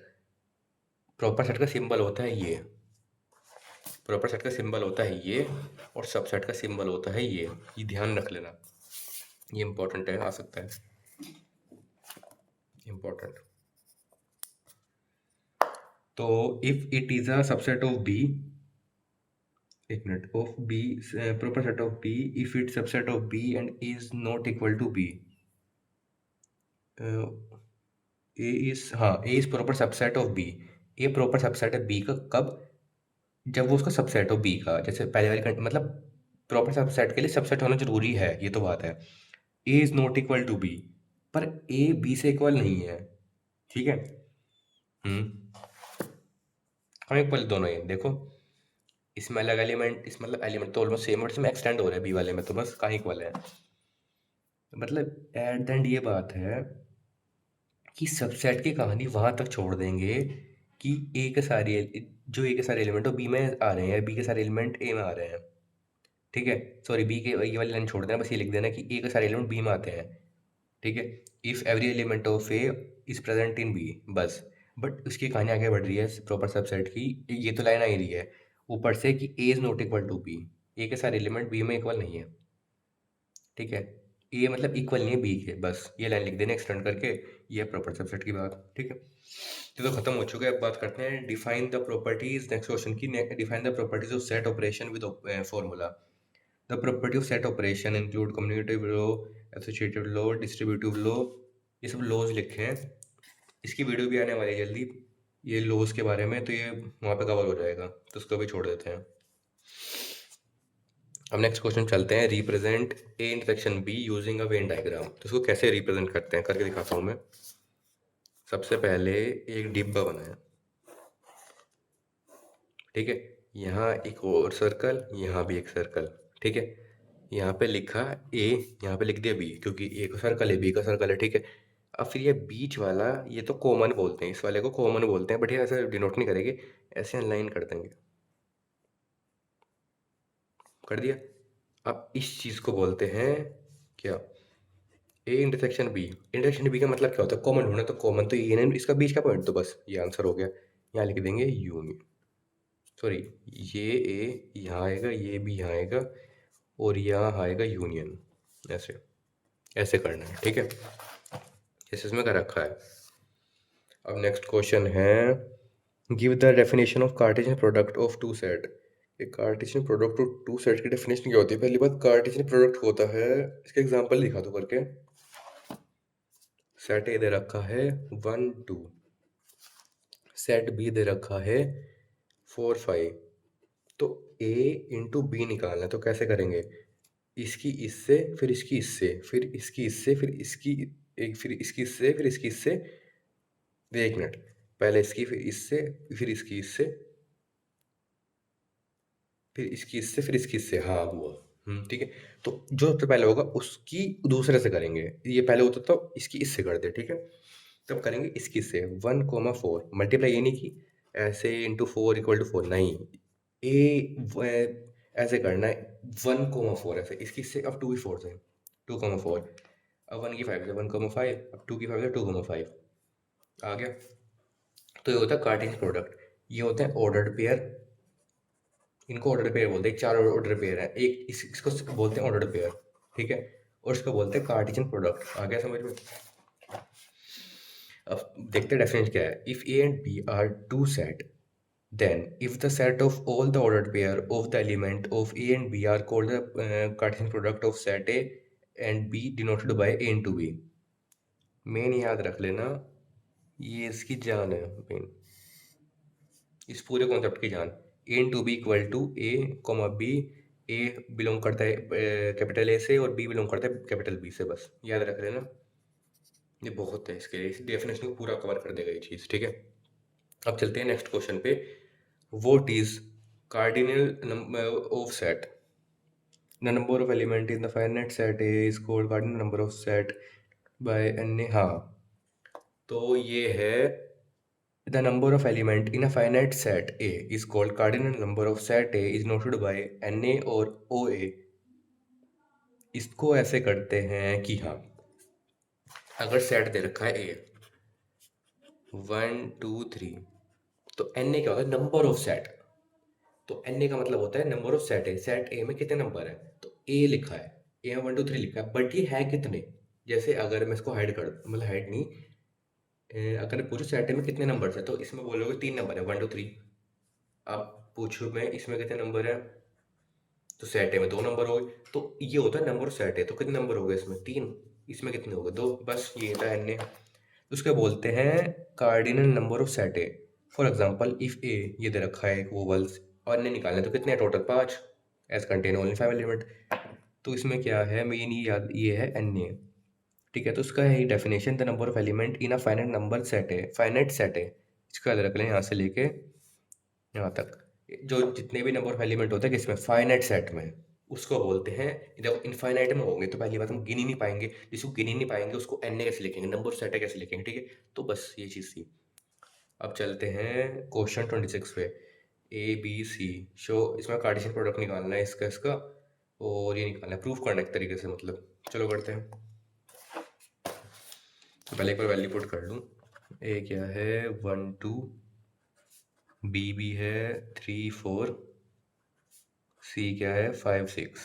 S1: Proper set का सिंबल होता है ये, प्रॉपर सेट का सिंबल होता है ये, और सबसेट का सिंबल होता है ये ध्यान रख लेना, ये इंपॉर्टेंट है, आ सकता है इंपॉर्टेंट। तो if it is a subset of B, एक minute, of B, proper set of B if it subset of B and is not equal to B. A is, हाँ, A is proper subset of B. A proper subset है बी का कब, जब वो उसका सबसेट हो बी का, जैसे पहले वाली मतलब प्रॉपर सबसेट के लिए सबसेट होना जरूरी है, ये तो बात है। A is not equal to B, पर ए बी से इक्वल नहीं है, ठीक है। हम इक्वल दोनों ही देखो, इसमें अलग एलिमेंट, इस मतलब एलिमेंट तो ऑलमोस्ट सेम, बट इसमें एक्सटेंड हो रहा है बी वाले में, तो बस कहाँ इक्वल है। मतलब एट द एंड ये बात है कि सबसेट की कहानी वहां तक छोड़ देंगे कि ए के सारे जो ए के सारे एलिमेंट बी में आ रहे हैं, बी के सारे एलिमेंट ए में आ रहे हैं, ठीक है। सॉरी, बी के ये वाली लाइन छोड़ देना, बस ये लिख देना कि ए के सारे एलिमेंट बी में आते हैं, ठीक है। If every element of A is present in B, बस। बट उसकी कहानी आगे बढ़ रही है प्रॉपर सबसेट की, ये तो लाइन आ ही रही है ऊपर से कि A is not equal to B, A के सारे एलिमेंट बी में इक्वल नहीं है, ठीक है। ए मतलब इक्वल नहीं है बी के, बस ये लाइन लिख देना एक्सटेंड करके, ये है प्रॉपर सबसेट की बात, ठीक है। तो खत्म हो चुका है। अब बात करते हैं define the properties, next question की। Define the properties of set operation with formula. The property of set operation include commutative law, associative law, distributive law, ये सब लॉज लिखे हैं। इसकी वीडियो भी आने वाली है जल्दी ये लॉज के बारे में, तो ये वहाँ पे कवर हो जाएगा, तो उसको भी छोड़ देते हैं। अब नेक्स्ट क्वेश्चन चलते हैं, represent a intersection be using a Venn diagram. तो इसको कैसे रिप्रेजेंट करते हैं करके दिखाता हूँ मैं। सबसे पहले एक डिब्बा बनाया, ठीक है। यहाँ एक और सर्कल, यहाँ भी एक सर्कल, ठीक है। यहाँ पे लिखा ए, यहाँ पे लिख दिया बी, क्योंकि ए का सर्कल है बी का सर्कल है, ठीक है। अब फिर ये बीच वाला, ये तो कॉमन बोलते हैं, इस वाले को कॉमन बोलते हैं, बट ये ऐसे डिनोट नहीं करेंगे, ऐसे अनलाइन कर देंगे, कर दिया। अब इस चीज़ को बोलते हैं क्या, A intersection B. Intersection B का मतलब क्या होता है, कॉमन ढूंढना, तो कॉमन तो ये नहीं, इसका बीच का पॉइंट, तो बस ये आंसर हो गया। यहाँ लिख देंगे यूनियन, सॉरी, ये ए यहाँ आएगा, ये भी यहाँ आएगा, और यहाँ आएगा यूनियन, ऐसे ऐसे करना है, ठीक है, जैसे इसमें कर रखा है। अब नेक्स्ट क्वेश्चन है, give the definition of Cartesian product of two set. एक Cartesian product of two set की डेफिनेशन क्या होती है। पहली बात, कार्टेशियन प्रोडक्ट होता है, इसका एग्जांपल दिखा दो करके। सेट ए दे रखा है 1 2, सेट बी दे रखा है 4 5। तो ए इंटू बी निकालना है, तो कैसे करेंगे, इसकी इससे, फिर इसकी इससे, फिर इसकी इससे, फिर इसकी एक, फिर इसकी इससे, फिर इसकी इससे, एक मिनट, पहले इसकी, फिर इससे, फिर इसकी इससे, फिर इसकी इससे, फिर इसकी इससे, हाँ हुआ। ठीक है। तो जो सबसे पहले होगा उसकी दूसरे से करेंगे, ये पहले होता तो इसकी इससे कर दे, ठीक है। तब करेंगे इसकी इससे 1 4, मल्टीप्लाई ये नहीं की ऐसे इंटू 4 इक्वल टू 4, नहीं, ए ऐसे करना है 1,4 ऐसे, इसकी से अब 2 की 4 से 2,4, अब 1 की 5 से 1,5, अब 2 की 5 से 2,5 आ गया। तो ये होता है कार्टेशियन प्रोडक्ट, ये होता है ऑर्डर्ड पेयर, इनको ऑर्डर पेयर बोलते हैं, 4 ऑर्डर पेयर है, एक इसको बोलते हैं ऑर्डर पेयर, ठीक है, और इसको बोलते हैं कार्टेशियन प्रोडक्ट। आ गया समझ में? अब देखते हैं डेफिनेशन क्या है। If A and B are two set, then if the set of all the ordered pair of the element of A and B are called the Cartesian product of set A and B denoted by A into B। Main याद रख लेना, ये इसकी जान है मेन, इस पूरे कॉन्सेप्ट की जान। A into B equal to A comma B, A belong करता है कैपिटल ए से और बी बिलोंग करता है कैपिटल बी से, बस याद रख लेना, ये बहुत है इसके लिए, इस डेफिनेशन को पूरा कवर कर देगा ये चीज़, ठीक है। अब चलते हैं नेक्स्ट क्वेश्चन पे। What is cardinal number of set? The number of element in the finite set A is called cardinal number of set by n। हाँ, तो ये है the number of element in a finite set A is called cardinal number of set A is noted by Na और OA। इसको ऐसे करते हैं कि हाँ, अगर सेट दे रखा है A 1 2 3, तो Na क्या होता है? Number of set. तो Na का मतलब होता है नंबर ऑफ सेट है, सेट ए में कितने नंबर है, तो ए लिखा है, ए में 1 2 3 लिखा है, बट ये है कितने? जैसे अगर मैं इसको हाइड कर, मतलब हाइड नहीं, अगर पूछो सेट ए में कितने नंबर है, तो इसमें बोलोगे 3 नंबर है 1 2 3। अब पूछो मैं इसमें कितने नंबर है, तो सेट ए में 2 नंबर हो गए, तो ये होता है नंबर ऑफ सेट है। तो कितने नंबर हो गए इसमें? 3, इसमें कितने हो गए? 2, बस ये था एन ए। उसके बोलते हैं cardinal number of set A. For example if A ये दे रखा है एक वोवल्स और ने निकालना है, तो कितने total? 5, as contain only 5 element. तो इसमें क्या है, मेन याद ये है एन ए, ठीक है। तो उसका है definition, the number of element in a finite number set है, फाइनाइट सेट है, इसका याद रख लें यहाँ से लेके यहाँ तक, जो जितने भी नंबर ऑफ एलिमेंट होते हैं किसमें? फाइनाइट सेट में, उसको बोलते हैं। देखो इनफाइनाइट में होंगे तो पहली बात हम गिन ही नहीं पाएंगे, जिसको गिन ही नहीं पाएंगे उसको एन ए कैसे लिखेंगे, नंबर सेट है कैसे लिखेंगे, ठीक है। तो बस ये चीज़ थी। अब चलते हैं क्वेश्चन 26 पे। ए बी सी शो, इसमें कार्टेशियन प्रोडक्ट निकालना है इसका इसका, और ये निकालना है, प्रूफ करना है एक तरीके से, मतलब चलो करते हैं। तो पहले एक बार वैल्यू पुट कर लूँ। ए क्या है 1 2, बी भी है 3 4, सी क्या है 5 6।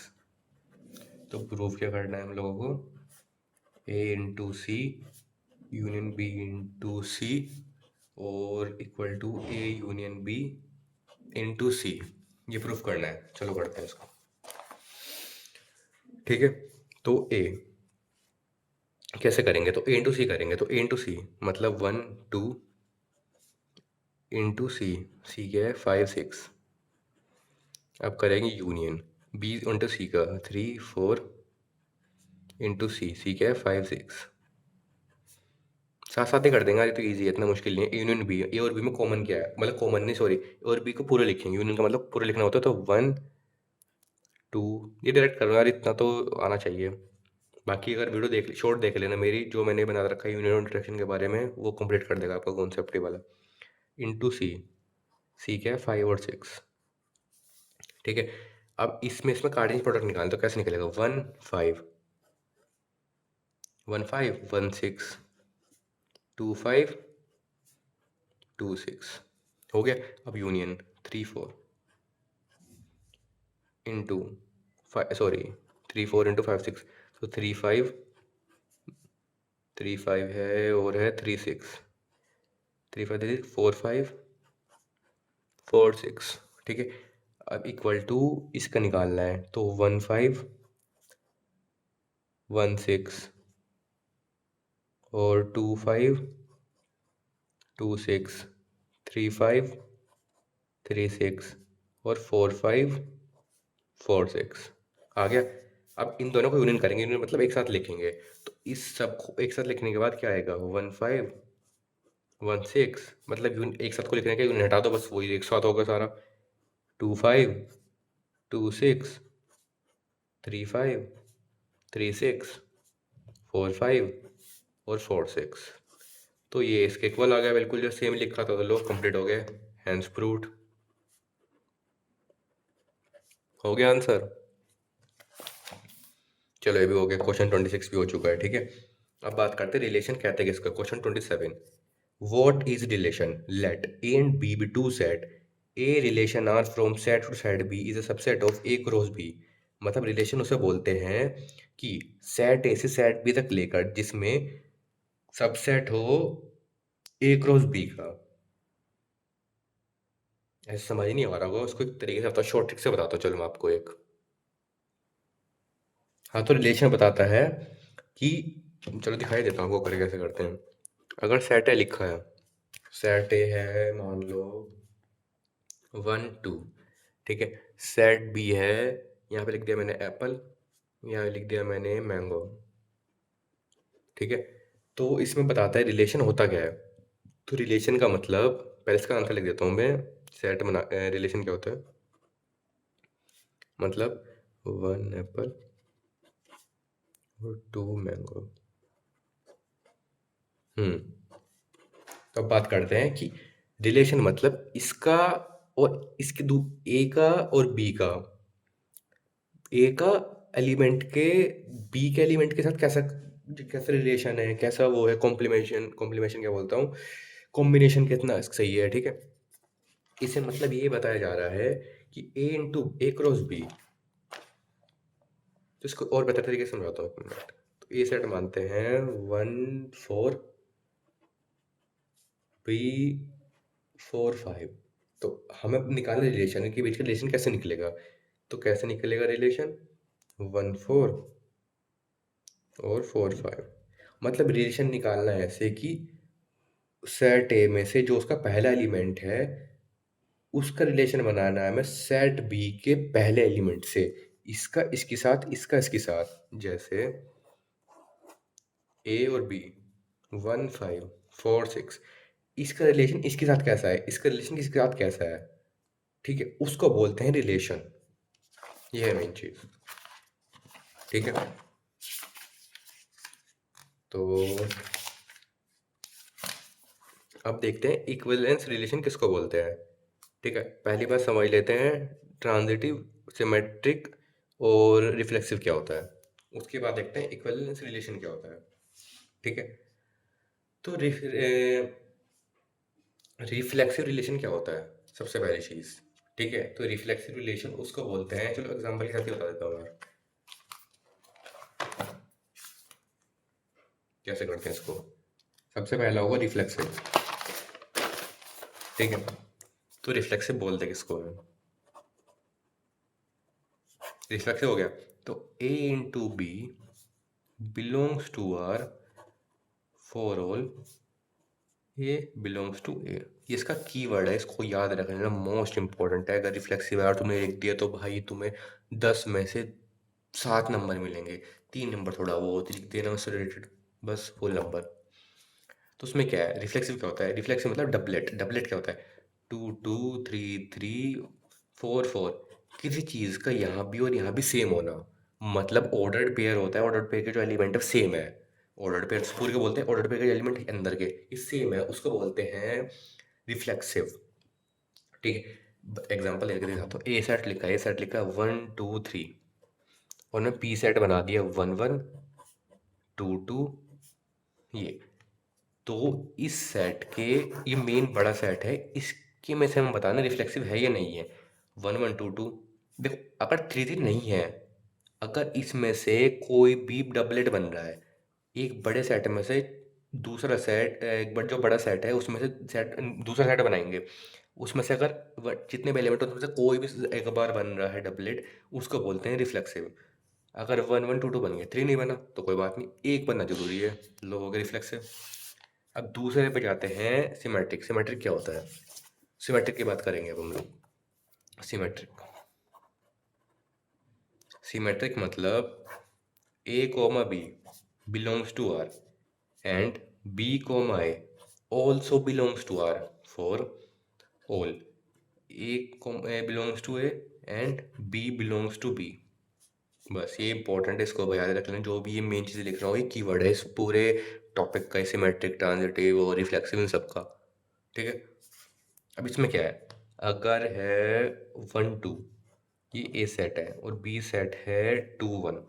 S1: तो प्रूफ क्या करना है हम लोगों को? A into C union B into C और equal to A union B into C, ये प्रूफ करना है। चलो करते हैं इसको, ठीक है। तो ए कैसे करेंगे? तो ए इंटू सी करेंगे, तो ए इंटू सी मतलब 1 2 इंटू सी, सी क्या है 5 6। अब करेंगे यूनियन बी इंटू सी का 3 4 इंटू सी, सी क्या है 5 6, साथ साथ ही कर देंगे, ये तो ईजी है, इतना मुश्किल नहीं है। यूनियन बी, ए और बी में कॉमन क्या है, मतलब कॉमन नहीं सॉरी, ए और बी को पूरे लिखेंगे, यूनियन का मतलब पूरे लिखना होता है, तो 1 2, ये डायरेक्ट करना यार, इतना तो आना चाहिए। बाकी अगर वीडियो देख शॉर्ट देख लेना मेरी, जो मैंने बना रखा है यूनियन इंट्रैक्शन के बारे में, वो कंप्लीट कर देगा आपका कॉन्सेप्ट वाला। इंटू सी, सी क्या है 5 और 6, ठीक है। अब इसमें कार्टेशियन प्रोडक्ट निकालें तो कैसे निकलेगा? 1 5 1 5 1 6 2 5 2 6 हो गया। अब यूनियन 3 4 इंटू 5 सॉरी 3 4 इंटू 5 6, तो 3 5 3 5 है और है 3 6, 3 5 3 4 5 4 6, ठीक है। अब इक्वल टू इसका निकालना है, तो 1 5 1 6 और 2 5 2 6 3 5 3 6 और 4 5 4 6 आ गया। अब इन दोनों को यूनियन करेंगे, यूनियन मतलब एक साथ लिखेंगे, तो इस सब को एक साथ लिखने के बाद क्या आएगा? 1 5 1 6, मतलब एक साथ को लिखने का यूनियन हटा दो, बस वही एक साथ होगा सारा। 2 5 2 6 3 5 3 6 4 5 और 4 6, तो ये इसके इक्वल आ गया, बिल्कुल जो सेम लिखा था। तो लो कंप्लीट हो गया, हैंस प्रूव्ड। हो गया आंसर? चलो ये भी हो गया, क्वेश्चन 26 भी हो चुका है, ठीक है। अब बात करते हैं रिलेशन कहते हैं किसका, question 27। What is relation? Let A and B be two set, A relation R from set to set B is a subset of A cross B. मतलब रिलेशन उसे बोलते हैं कि सेट ए से सेट बी तक लेकर जिसमें सबसेट हो ए क्रॉस बी का। ऐसे समझ ही नहीं आ रहा होगा, उसको एक तरीके से बताओ, शॉर्ट ट्रिक से बताता हूँ चलो मैं आपको एक। हाँ तो रिलेशन बताता है कि, चलो दिखाई देता हूँ आपको करे कैसे करते हैं। अगर सेट ए लिखा है, सेट ए है मान लो 1 2, ठीक है। सेट बी है, यहाँ पे लिख दिया मैंने एप्पल, यहाँ लिख दिया मैंने मैंगो, ठीक है। तो इसमें बताता है रिलेशन होता क्या है। तो रिलेशन का मतलब, पहले इसका आंसर लिख देता हूँ मैं। सेट बना रिलेशन क्या होता है, मतलब 1 एप्पल और 2 मैंगो। हम्म। तो अब बात करते हैं कि रिलेशन मतलब इसका और इसके दो, ए का और बी का, ए का एलिमेंट के बी के एलिमेंट के साथ कैसा, कैसा रिलेशन है, कैसा वो है, कॉम्प्लीमेंशन, कॉम्प्लीमेंशन क्या बोलता हूँ, कॉम्बिनेशन कितना सही है, ठीक है। इससे मतलब ये बताया जा रहा है कि ए इंटू ए क्रॉस बी। तो इसको और बेहतर तरीके से समझाता हूँ, एक मिनट। तो ए सेट मानते हैं 1 4, B 4 5। तो हमें अब निकालना रिलेशन के बीच का रिलेशन कैसे निकलेगा। तो कैसे निकलेगा रिलेशन, 1 4 और 4 5। मतलब रिलेशन निकालना है ऐसे कि सेट ए में से जो उसका पहला एलिमेंट है उसका रिलेशन बनाना है हमें सेट बी के पहले एलिमेंट से, इसका इसके साथ, इसका इसके साथ। जैसे ए और बी 1 5 4 6, इसका रिलेशन इसके साथ कैसा है, इसका रिलेशन इसके साथ कैसा है, ठीक है, उसको बोलते हैं रिलेशन। ये है मेन चीज, ठीक है। तो अब देखते हैं इक्विवेलेंस रिलेशन किसको बोलते हैं, ठीक है। पहली बात समझ लेते हैं ट्रांजिटिव, सिमेट्रिक और रिफ्लेक्सिव क्या होता है। उसके बाद देखते हैं इक्विवेलेंस रिलेशन क्या होता है, ठीक है। तो रिफ्लेक्सिव रिलेशन क्या होता है, सबसे पहली चीज, ठीक है। तो रिफ्लेक्सिव रिलेशन उसको बोलते हैं, चलो एग्जांपल के साथ ही बता देता हूँ मैं कैसे करते हैं इसको। सबसे पहला होगा रिफ्लेक्सिव, ठीक है। तो रिफ्लेक्सिव बोलते हैं किसको, रिफ्लेक्सिव हो गया। तो A into B belongs to R for all A belongs to A. ये इसका कीवर्ड है, इसको याद रख लेना, मोस्ट इंपॉर्टेंट है। अगर रिफ्लेक्सिव आर तुमने लिख दिया तो भाई तुम्हें 10 में से 7 नंबर मिलेंगे, 3 नंबर थोड़ा वो होती लिख देना उससे रिलेटेड, बस फुल नंबर। तो उसमें क्या है, रिफ्लेक्सिव क्या होता है, रिफ्लेक्सिव मतलब डबलेट। डबलेट क्या होता है, 2 2 3 3 4 4, किसी चीज़ का यहाँ भी और यहाँ भी सेम होना, मतलब ऑर्डर्ड पेयर होता है। ऑर्डर्ड पेयर के जो एलिमेंट है सेम है, ऑर्डर्ड पेयर पूरे को बोलते हैं, ऑर्डर्ड पेयर के एलिमेंट अंदर के ये सेम है, उसको बोलते हैं रिफ्लेक्सिव, ठीक है। एग्जाम्पल लेके दिखाता हूँ, ए सेट लिखा है, ए सेट लिखा है 1 2 3, और मैं पी सेट बना दिया 1 1 2 2, ये। तो इस सेट के, ये मेन बड़ा सेट है, इसके में से हम बताना रिफ्लेक्सिव है या नहीं है। 1 1 2 2, देखो अगर 3 3 नहीं है, अगर इसमें से कोई भी डबलेट बन रहा है, एक बड़े सेट में से दूसरा सेट, एक जो बड़ा सेट है उसमें से सेट, दूसरा सेट बनाएंगे, उसमें से अगर जितने भी एलिमेंट उसमें से कोई भी एक बार बन रहा है डबलेट, उसको बोलते हैं रिफ्लेक्सिव। अगर 1 1 2 2 बन गया, 3 नहीं बना तो कोई बात नहीं, एक बनना जरूरी है, लो हो गया रिफ्लेक्सिव। अब दूसरे पे जाते हैं सिमेट्रिक। सिमेट्रिक क्या होता है, सिमेट्रिक की बात करेंगे अब हम लोग। सिमेट्रिक, सिमेट्रिक मतलब A comma B belongs to R and B comma A also belongs to R for all A belongs to A and B belongs to B. बस ये इंपॉर्टेंट है, इसको याद रख लें। जो भी ये मेन चीज़ लिख रहा हूँ ये कीवर्ड है इस पूरे टॉपिक का, सिमेट्रिक, ट्रांजिटिव और रिफ्लेक्सिव इन सबका, ठीक है। अब इसमें क्या है, अगर है 1 2, ये ए सेट है और बी सेट है 2 1।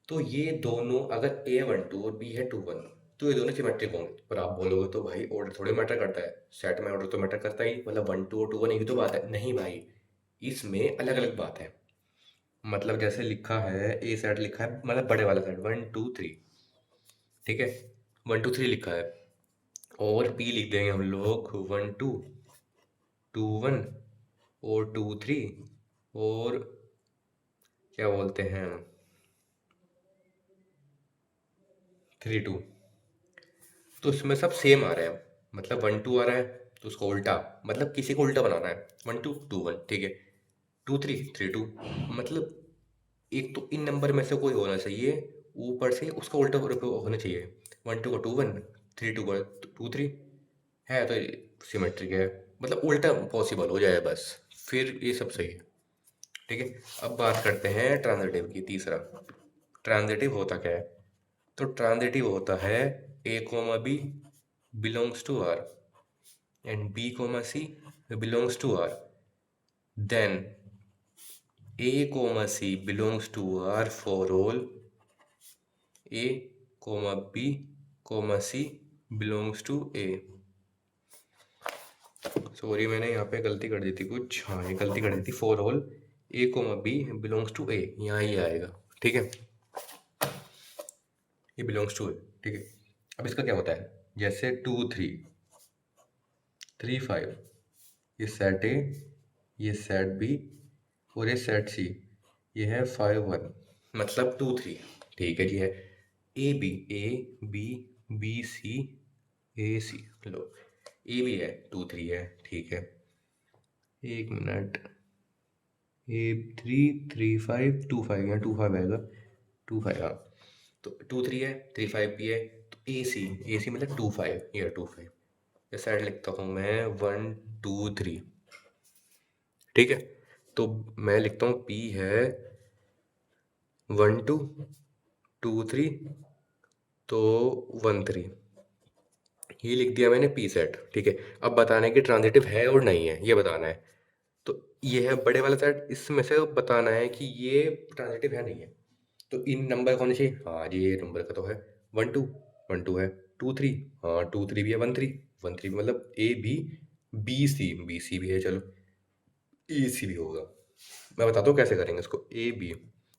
S1: तो ये दोनों अगर A12 और बी है 2 1, तो ये दोनों सिमेट्रिक होंगे। पर आप बोलोगे तो भाई ऑर्डर थोड़ी मैटर करता है, सेट में ऑर्डर तो मैटर करता ही, मतलब 1 2 और 2 1 एक ही तो बात है। नहीं भाई, इसमें अलग अलग बात है। मतलब जैसे लिखा है ए सेट लिखा है, मतलब बड़े वाला सेट 1 2 3, ठीक है, 1 2 3 लिखा है। और पी लिख देंगे हम लोग 1 2 2 1 और 2 3 और क्या बोलते हैं 3 2। तो इसमें सब सेम आ रहा है, मतलब 1 2 आ रहा है तो उसका उल्टा, मतलब किसी को उल्टा बनाना है। 1 2 2 1, ठीक है, 2 3 3 2, मतलब एक तो इन नंबर में से कोई होना चाहिए, ऊपर से उसका उल्टा होना चाहिए। 1 2 का 2 1, 3 2 का 2 3 है, तो सिमेट्रिक है, मतलब उल्टा पॉसिबल हो जाए बस, फिर ये सब सही है। ठीक है, अब बात करते हैं ट्रांजिटिव की। तीसरा, ट्रांजिटिव होता क्या है? तो ट्रांजिटिव होता है A comma B belongs to R and B comma C belongs to R, then A comma C belongs to R for all A comma B comma C belongs to A. Sorry, मैंने यहाँ पे गलती कर दी थी कुछ, हाँ ये गलती कर दी थी, for all A comma B belongs to A, यहाँ ये आएगा। ठीक है, ये बिलोंग्स टू ए। ठीक है, अब इसका क्या होता है? जैसे 2 3 3 5, ये सेट ए, ये सेट बी और ये सेट सी, ये है 5 1, मतलब 2 3। ठीक है जी, है ए बी ए सी, लो ए भी है 2 3 है, ठीक है, एक मिनट, ए 3 3 5 2 5, यहाँ 2 5 आएगा, 2 5, हाँ। तो 2 3 है, 3 5 भी है, तो ए सी मतलब 2 5, ये 2 5। इस साइड लिखता हूँ मैं 1 2 3, ठीक है। तो मैं लिखता हूँ पी है 1 2 2 3, तो 1 3, ये लिख दिया मैंने पी सेट। ठीक है, अब बताना है कि ट्रांजिटिव है और नहीं है, ये बताना है। तो ये है बड़े वाला सेट, इसमें से बताना है कि ये ट्रांजिटिव है नहीं है। तो इन नंबर कौन से? हाँ जी, ये नंबर का तो है 1 2 है, 2 3, हाँ 2 3 भी है, 1 3 भी, मतलब ए बी, बी सी भी है, चलो ए सी भी होगा। मैं बताता हूँ कैसे करेंगे इसको। ए बी,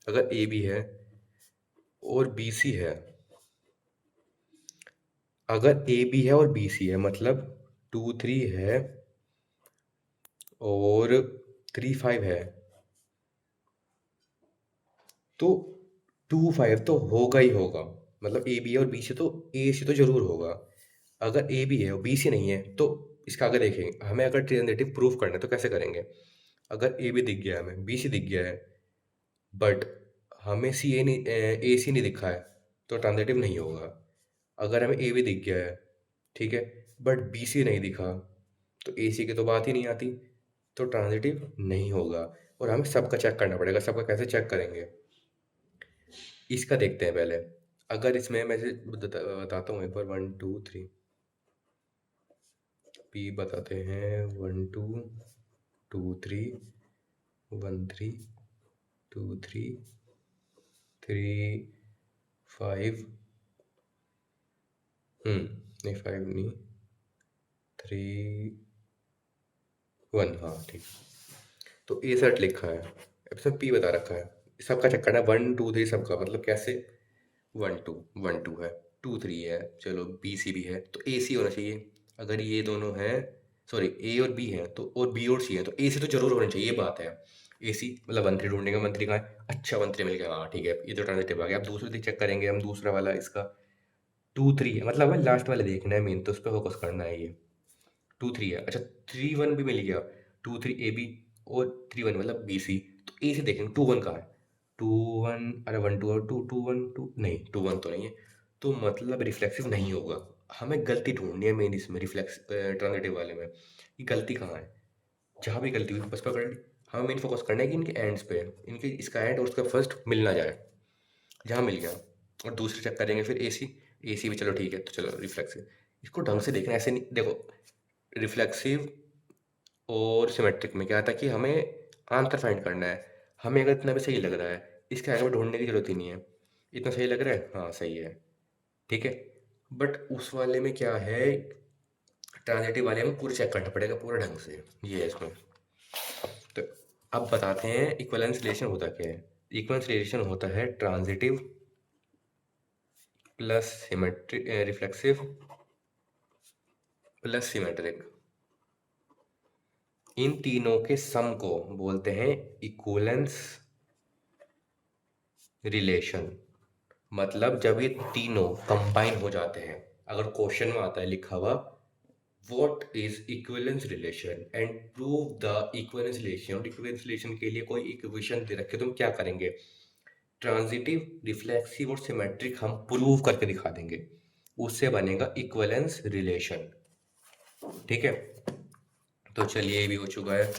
S1: अगर ए बी है और बी सी है, अगर ए बी है और बी सी है, मतलब 2 3 है और 3 5 है, तो 2 5 तो होगा ही होगा, मतलब ए बी है और बी सी, तो ए सी तो जरूर होगा। अगर ए बी है और बी सी नहीं है, तो इसका आगे देखेंगे। हमें अगर ट्रांजिटिव प्रूफ करना है तो कैसे करेंगे? अगर ए बी दिख गया, हमें बी सी दिख गया है, बट हमें सी ए नहीं, ए सी नहीं दिखा है, तो ट्रांजिटिव नहीं होगा। अगर हमें ए बी दिख गया है, ठीक है, बट बी सी नहीं दिखा, तो ए सी की तो बात ही नहीं आती, तो ट्रांजिटिव नहीं होगा। और हमें सबका चेक करना पड़ेगा। सबका कैसे चेक करेंगे, इसका देखते हैं पहले। अगर इसमें मैं से बताता हूँ एक बार, 1 2 3 पी बताते हैं, 1 2 2 3 1 3 2 3 3 5, नहीं 5 नहीं, 3 1, हाँ ठीक। तो ए सेट लिखा है, अब इसमें पी बता रखा है। सबका चेक करना है, 1 2 3 सबका, मतलब कैसे? 1 2 है, 2 3 है, चलो बी सी भी है, तो ए सी होना चाहिए। अगर ये दोनों हैं, सॉरी ए और बी है, तो और बी और सी है, तो ए सी तो जरूर होना चाहिए, ये बात है। ए सी मतलब 1 3 ढूंढेंगे, 1 3 कहाँ है? अच्छा 1 3 मिल गया, हाँ ठीक है, ये तो ट्रांजिटिव आ गया। अब दूसरे चेक करेंगे हम, दूसरा वाला इसका 2 3 है, मतलब हमें लास्ट वाले देखना है मेन, तो उस पर फोकस करना है। ये 2 3 है, अच्छा 3 1 भी मिल गया, 2 3 ए बी और 3 1 मतलब बी सी। तो ए से देखेंगे 2 1 कहाँ है? 2 1, अरे 1 2 और 2 2 1 2, नहीं 2 1 तो नहीं है, तो मतलब रिफ्लेक्सिव नहीं होगा। हमें गलती ढूंढनी है मेन इसमें, रिफ्लेक्स ट्रांजिटिव वाले में, ये गलती कहाँ है। जहाँ भी गलती हुई बस पकड़ ली। हमें मेन फोकस करना है कि इनके एंड्स पे, इनके इसका एंड और उसका फर्स्ट मिल ना जाए। जहाँ मिल गया, और दूसरे चेक करेंगे फिर ए सी भी, चलो ठीक है, तो चलो रिफ्लेक्सिव। इसको ढंग से देखना, ऐसे नहीं देखो, रिफ्लेक्सिव और सिमेट्रिक में क्या था कि हमें आंसर फाइंड करना है। हमें अगर इतना भी सही लग रहा है, इसके आगे ढूंढने की जरूरत ही नहीं है। इतना सही लग रहा है, हाँ सही है, ठीक है। बट उस वाले में क्या है, ट्रांजिटिव वाले में पूरा चेक करना पड़ेगा पूरा ढंग से, ये है इसमें। तो अब बताते हैं इक्विवेलेंस रिलेशन होता क्या है। इक्विवेलेंस रिलेशन होता है transitive plus symmetric, reflexive plus symmetric, इन तीनों के सम को बोलते हैं इक्विवेलेंस रिलेशन। मतलब जब ये तीनों कंबाइन हो जाते हैं, अगर क्वेश्चन में आता है लिखा हुआ what is equivalence relation and prove the equivalence relation, और इक्विवेलेंस रिलेशन के लिए कोई इक्वेशन दे रखे, तुम क्या करेंगे, ट्रांजिटिव, रिफ्लेक्सिव और सिमेट्रिक हम प्रूव करके दिखा देंगे, उससे बनेगा इक्विवेलेंस रिलेशन। ठीक है, तो चलिए ये भी हो चुका है,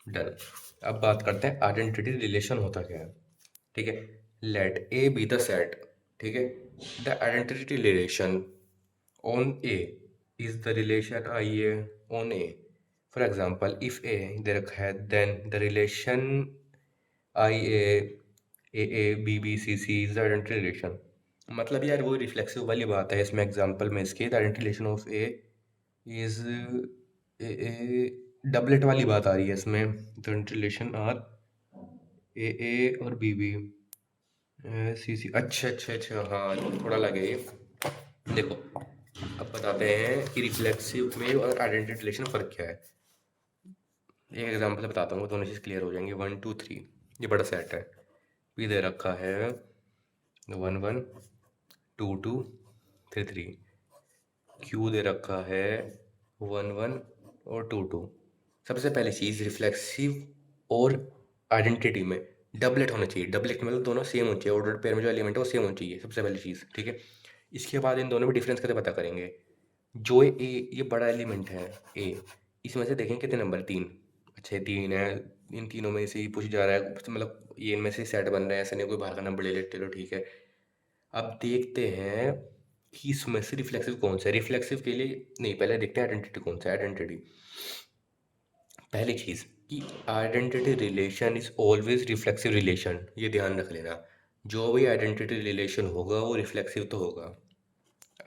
S1: डन। अब बात करते हैं आइडेंटिटी रिलेशन होता क्या है। ठीक है, let A be the set, ठीक है, the identity relation on A is the relation IA on A. For example, if A दे रखा है, then the relation IA AA BB CC is the identity relation। मतलब यार वो रिफ्लेक्सिव वाली बात है इसमें, एग्जांपल में इसके the identity relation of A is AA, doublet वाली बात आ रही है इसमें, the identity relation are AA और BB CC। अच्छा अच्छा अच्छा, हाँ थोड़ा लगे ये। देखो अब बताते हैं कि रिफ्लेक्सिव में और आइडेंटिटी रिलेशन फर्क क्या है। एक एग्जांपल बताता हूँ, दोनों चीज़ क्लियर हो जाएंगे। 1 2 3, ये बड़ा सेट है, पी दे रखा है 1 1 2 2 3 3, क्यू दे रखा है 1 1 और 2 2। सबसे पहली चीज़, रिफ्लेक्सिव और आइडेंटिटी में डबलेट होना चाहिए। डबलेट मतलब दोनों सेम होना चाहिए, ऑर्डर पेयर में जो एलिमेंट है वो सेम होना चाहिए, सबसे पहली चीज़। ठीक है, इसके बाद इन दोनों में डिफरेंस कैसे पता करेंगे। जो ये बड़ा एलिमेंट है ए, इसमें से देखें कितने नंबर, 3। अच्छा 3 है, इन तीनों में से ही पूछ जा रहा है, मतलब ये इनमें से सेट बन रहा है, ऐसा नहीं कोई बाहर का नंबर ले लेते, चलो ठीक है। अब देखते हैं कि इसमें से रिफ्लेक्सिव कौन सा है। रिफ्लेक्सिव के लिए नहीं, पहले देखते हैं आइडेंटिटी कौन सा है। आइडेंटिटी, पहली चीज़ कि identity relation is always reflexive relation, ये ध्यान रख लेना। जो भी आइडेंटिटी रिलेशन होगा वो रिफ्लेक्सिव तो होगा।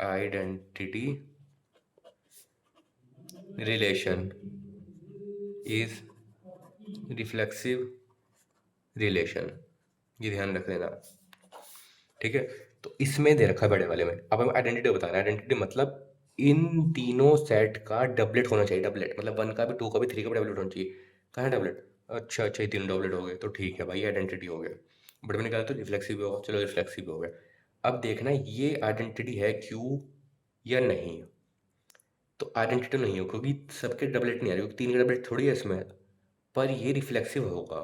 S1: Identity relation is reflexive relation, ये ध्यान रख लेना। ठीक है, तो इसमें दे रखा है बड़े वाले में। अब हमें आइडेंटिटी बताना है। आइडेंटिटी मतलब इन तीनों सेट का डबलेट होना चाहिए। डबलेट मतलब 1 का भी, 2 का भी, 3 का भी डबलेट होना चाहिए। कहाँ है डबलेट, अच्छा अच्छा ये तीनों डबलेट हो गए तो ठीक है भाई, आइडेंटिटी हो गया। बट मैंने कहा तो रिफ्लेक्सिव होगा, चलो रिफ्लेक्सिव हो गया। अब देखना ये आइडेंटिटी है क्यू या नहीं। तो आइडेंटिटी नहीं हो क्योंकि सबके डबलेट नहीं आ रहे, क्योंकि 3 का डबलेट थोड़ी है इसमें, पर ये रिफ्लेक्सिव होगा।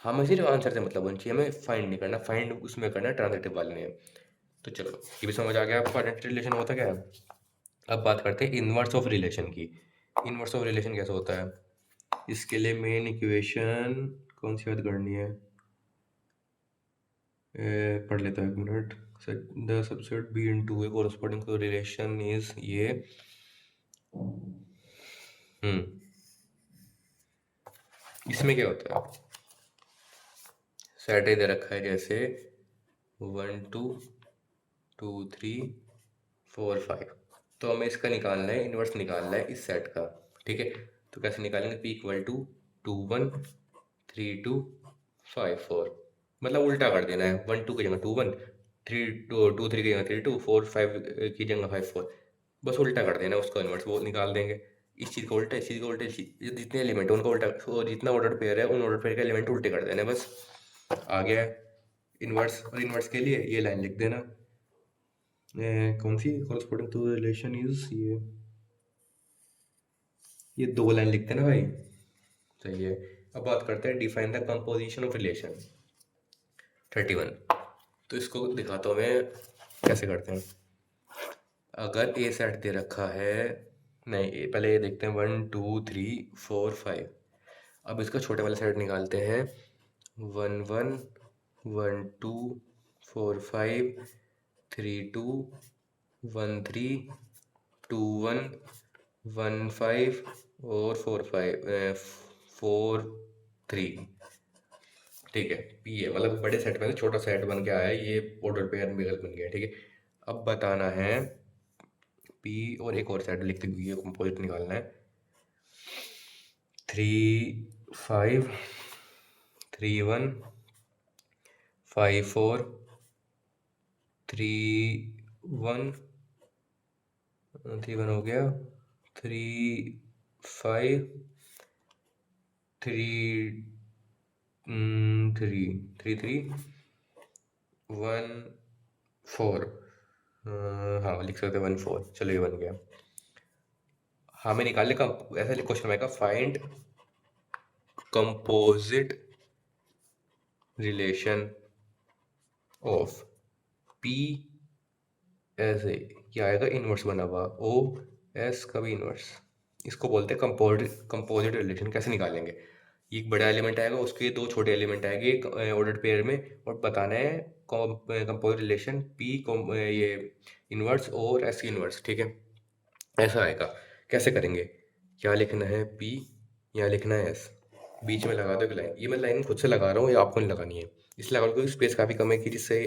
S1: हमें सिर्फ आंसर से मतलब होना चाहिए, हमें फाइंड नहीं करना, फाइंड उसमें करना है ट्रांजिटिव वाले ने। तो चलो ये भी समझ आ गया आपको आइडेंटिटी रिलेशन होता क्या है। अब बात करते हैं इनवर्स ऑफ रिलेशन की। इनवर्स ऑफ रिलेशन कैसे होता है, इसके लिए मेन इक्वेशन कौन सी याद करनी है, पढ़ लेता हूँ एक मिनट। The subset B into A corresponding to relation is ये, इसमें क्या होता है, सेट दे रखा है जैसे 1 2 2 3 4 5, तो हमें इसका निकालना है, इन्वर्स निकालना है इस सेट का। ठीक है, तो कैसे निकालेंगे, पी इक्वल टू 2 1 3 2 5 4, मतलब उल्टा कर देना है। 1 2 की जगह 2 1, 3 2 2 3 की जगह 3 2, 4 5 की जगह 5 4, बस उल्टा कर देना उसका इन्वर्स, वो निकाल देंगे। इस चीज़ का उल्टा, इस चीज़ का उल्टा, जितने एलिमेंट है उनका उल्टा, और जितना ऑर्डर पेयर है उन ऑर्डर पेयर के एलिमेंट उल्टे कर देना, बस आ गया है इन्वर्स। और इन्वर्स के लिए ये लाइन लिख देना, कौन सी, कॉरस्पॉन्डिंग टू रिलेशन इज ये 2 लाइन लिखते हैं ना भाई, सही है। अब बात करते हैं define the composition of relation 31। तो इसको दिखाता हूँ मैं कैसे करते हैं। अगर ए सेट दे रखा है, नहीं पहले ये देखते हैं 1 2 3 4 5। अब इसका छोटे वाला सेट निकालते हैं, 1 1 1 2 4 5 3 2 1 3 2 1 1 5 और 4 3। ठीक है, पी है मतलब बड़े सेट में से छोटा सेट बन के आया है, ये ऑर्डर पेयर मिरर बन गया। ठीक है, अब बताना है पी और एक और सेट लिखते हुए ये कंपोजिट निकालना है। 3 5 3 1 3 1 हो गया। 3 5 3 3 3 3 1 4। हाँ लिख सकते 1 4, चलो ये बन गया। हमें निकालने का ऐसा क्वेश्चन आएगा, find composite relation of P as A, क्या आएगा इनवर्स बना हुआ, ओ एस का भी इनवर्स। इसको बोलते हैं कंपोजिट रिलेशन। कैसे निकालेंगे, एक बड़ा एलिमेंट आएगा उसके दो छोटे एलिमेंट आएंगे एक ऑर्डर पेयर में, और बताना है कंपोजिट रिलेशन पी ये इनवर्स और एस इनवर्स। ठीक है, ऐसा आएगा। कैसे करेंगे, क्या लिखना है पी, यहाँ लिखना है एस, बीच में लगा दो एक लाइन। ये मैं लाइन खुद से लगा रहा हूँ, ये आपको नहीं लगानी है, इसलिए लगा क्योंकि स्पेस काफ़ी कम है कि जिससे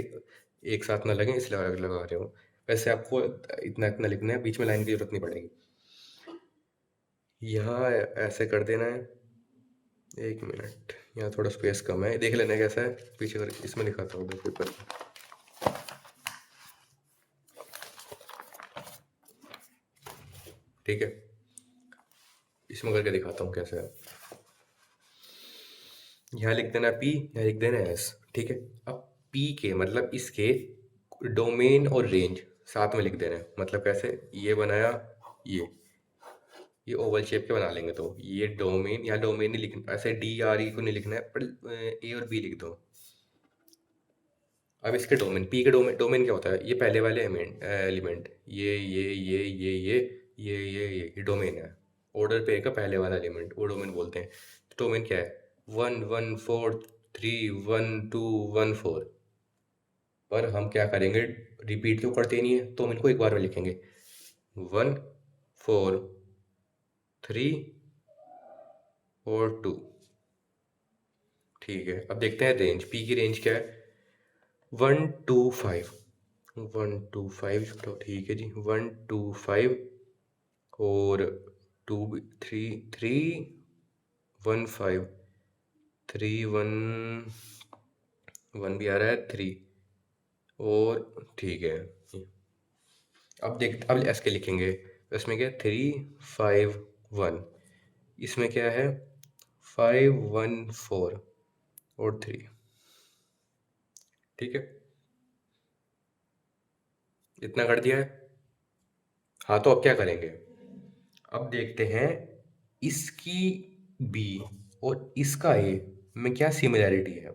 S1: एक साथ ना लगे, इसलिए लगा रहे हो। वैसे आपको इतना इतना लिखना है, बीच में लाइन की जरूरत नहीं पड़ेगी। यहाँ ऐसे कर देना है। 1 मिनट, यहाँ थोड़ा स्पेस कम है, देख लेना कैसा है पीछे कर, इसमें लिखाता हूँ पेपर। ठीक है, इसमें करके दिखाता हूँ कैसे है। यहाँ लिख देना पी, यहाँ लिख देना एस। ठीक है, अब पी के मतलब इसके डोमेन और रेंज साथ में लिख देना है। मतलब कैसे, ये बनाया, ये ओवल शेप के बना लेंगे, तो ये डोमेन, यहाँ डोमेन नहीं लिखना, ऐसे डी आर ई को नहीं लिखना है, पर ए और बी लिख दो। अब इसके डोमेन, पी के डोमेन क्या होता है, ये पहले वाले एलिमेंट, ये डोमेन है। ऑर्डर पे का पहले वाला एलिमेंट वो डोमेन बोलते हैं। तो डोमेन क्या है, 1 1 4 3 1 2 1 4। पर हम क्या करेंगे, रिपीट तो करते ही नहीं है, तो हम इनको एक बार में लिखेंगे 1 4 3 और 2। ठीक है, अब देखते हैं रेंज, पी की रेंज क्या है, 1 2 5। 1 2 5 तो ठीक है जी, 1 2 5 और 2 3 3 1 5 3 1 1 भी आ रहा है 3, और ठीक है। अब एस के लिखेंगे, तो इसमें क्या है 3 5 1, इसमें क्या है 5 1 4 और 3। ठीक है, इतना कर दिया है। हाँ तो अब क्या करेंगे, अब देखते हैं इसकी बी और इसका ए में क्या सिमिलैरिटी है।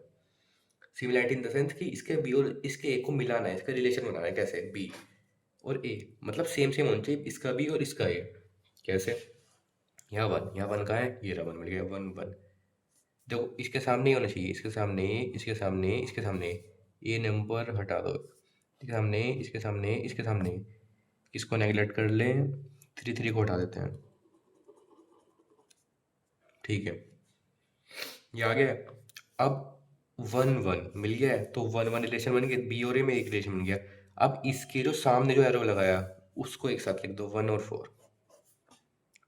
S1: सिमिलैरिटी इन द सेंस कि इसके बी और इसके ए को मिलाना है, इसका रिलेशन बनाना है। कैसे, बी और ए मतलब सेम सेम होना चाहिए, इसका बी और इसका ए। कैसे, यहाँ वन, यहाँ वन कहाँ है, ये रहा वन, मिल गया 1 1। देखो इसके सामने ही होना चाहिए, इसके सामने, इसके सामने, इसके सामने, ये नंबर हटा दो, इसके सामने, इसके सामने, इसके सामने, इसको नेगलेक्ट कर लें, 3 3 को हटा देते हैं। ठीक है, ये आ गया। अब 1 1 मिल गया है, तो 1 1 रिलेशन बन गया, बी और ए में एक रिलेशन बन गया। अब इसके जो सामने जो एरो लगाया उसको एक साथ लिख दो, 1 और 4।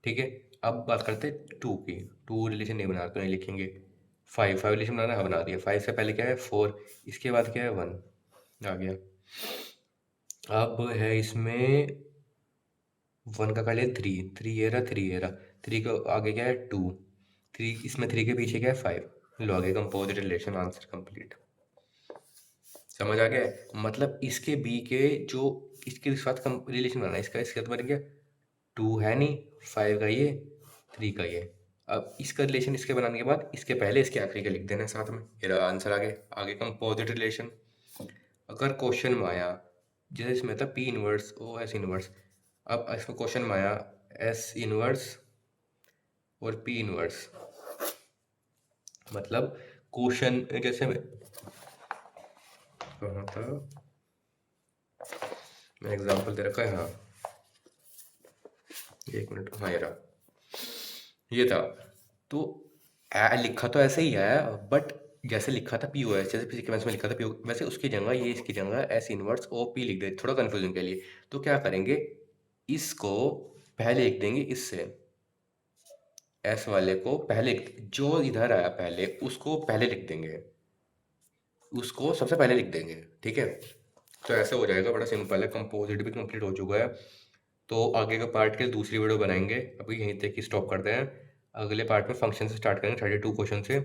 S1: ठीक है, अब बात करते हैं टू की। टू रिलेशन नहीं बना तो नहीं लिखेंगे। 5 रिलेशन बनाना है, बना दिया। 5 से पहले क्या है 4, इसके बाद क्या है 1, आ गया। अब है इसमें 1 का पहले 3 3 ये रहा, 3 ये रहा, 3 के आगे क्या है 2, 3 इसमें 3 के पीछे क्या है 5। लो आगे कंपोजिट रिलेशन, आंसर कंप्लीट। समझ आ गया है? मतलब इसके बी के जो इसके साथ रिलेशन बनाना है, इसका इसके साथ बन गया 2 है नहीं, 5 का ये, 3 का ये। अब इसका रिलेशन इसके बनाने के बाद इसके पहले इसके आखिरी का लिख देना है साथ में, ये रहा आंसर। आगे आगे कंपोजिट रिलेशन। अगर क्वेश्चन में आया, जैसे इसमें था P inverse O S inverse, अब इसमें क्वेश्चन में आया एस इनवर्स और पी इनवर्स, मतलब क्वेश्चन जैसे कहाँ था, मैं एग्जांपल दे रखा है हाँ, एक मिनट, हाँ ये रहा, ये था। तो लिखा तो ऐसे ही है, बट जैसे लिखा था पीओएस, जैसे फिजिकल केमिस्ट्री में लिखा था पीओ, वैसे उसकी जगह ये, इसकी जगह एस इनवर्स ओ पी लिख दे, थोड़ा कंफ्यूजन के लिए। तो क्या करेंगे, इसको पहले लिख देंगे इससे, एस वाले को पहले जो इधर आया पहले उसको पहले लिख देंगे, उसको सबसे पहले लिख देंगे, ठीक है। तो ऐसा हो जाएगा, बड़ा सिंपल है, कंपोजिट भी कंप्लीट हो चुका है। तो आगे का पार्ट के लिए दूसरी वीडियो बनाएंगे, अभी यहीं तक ही स्टॉप करते हैं। अगले पार्ट में फंक्शन से स्टार्ट करेंगे 32 क्वेश्चन से।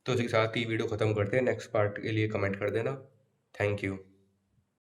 S1: तो इसी के साथ ही वीडियो ख़त्म करते हैं, नेक्स्ट पार्ट के लिए कमेंट कर देना। Thank you.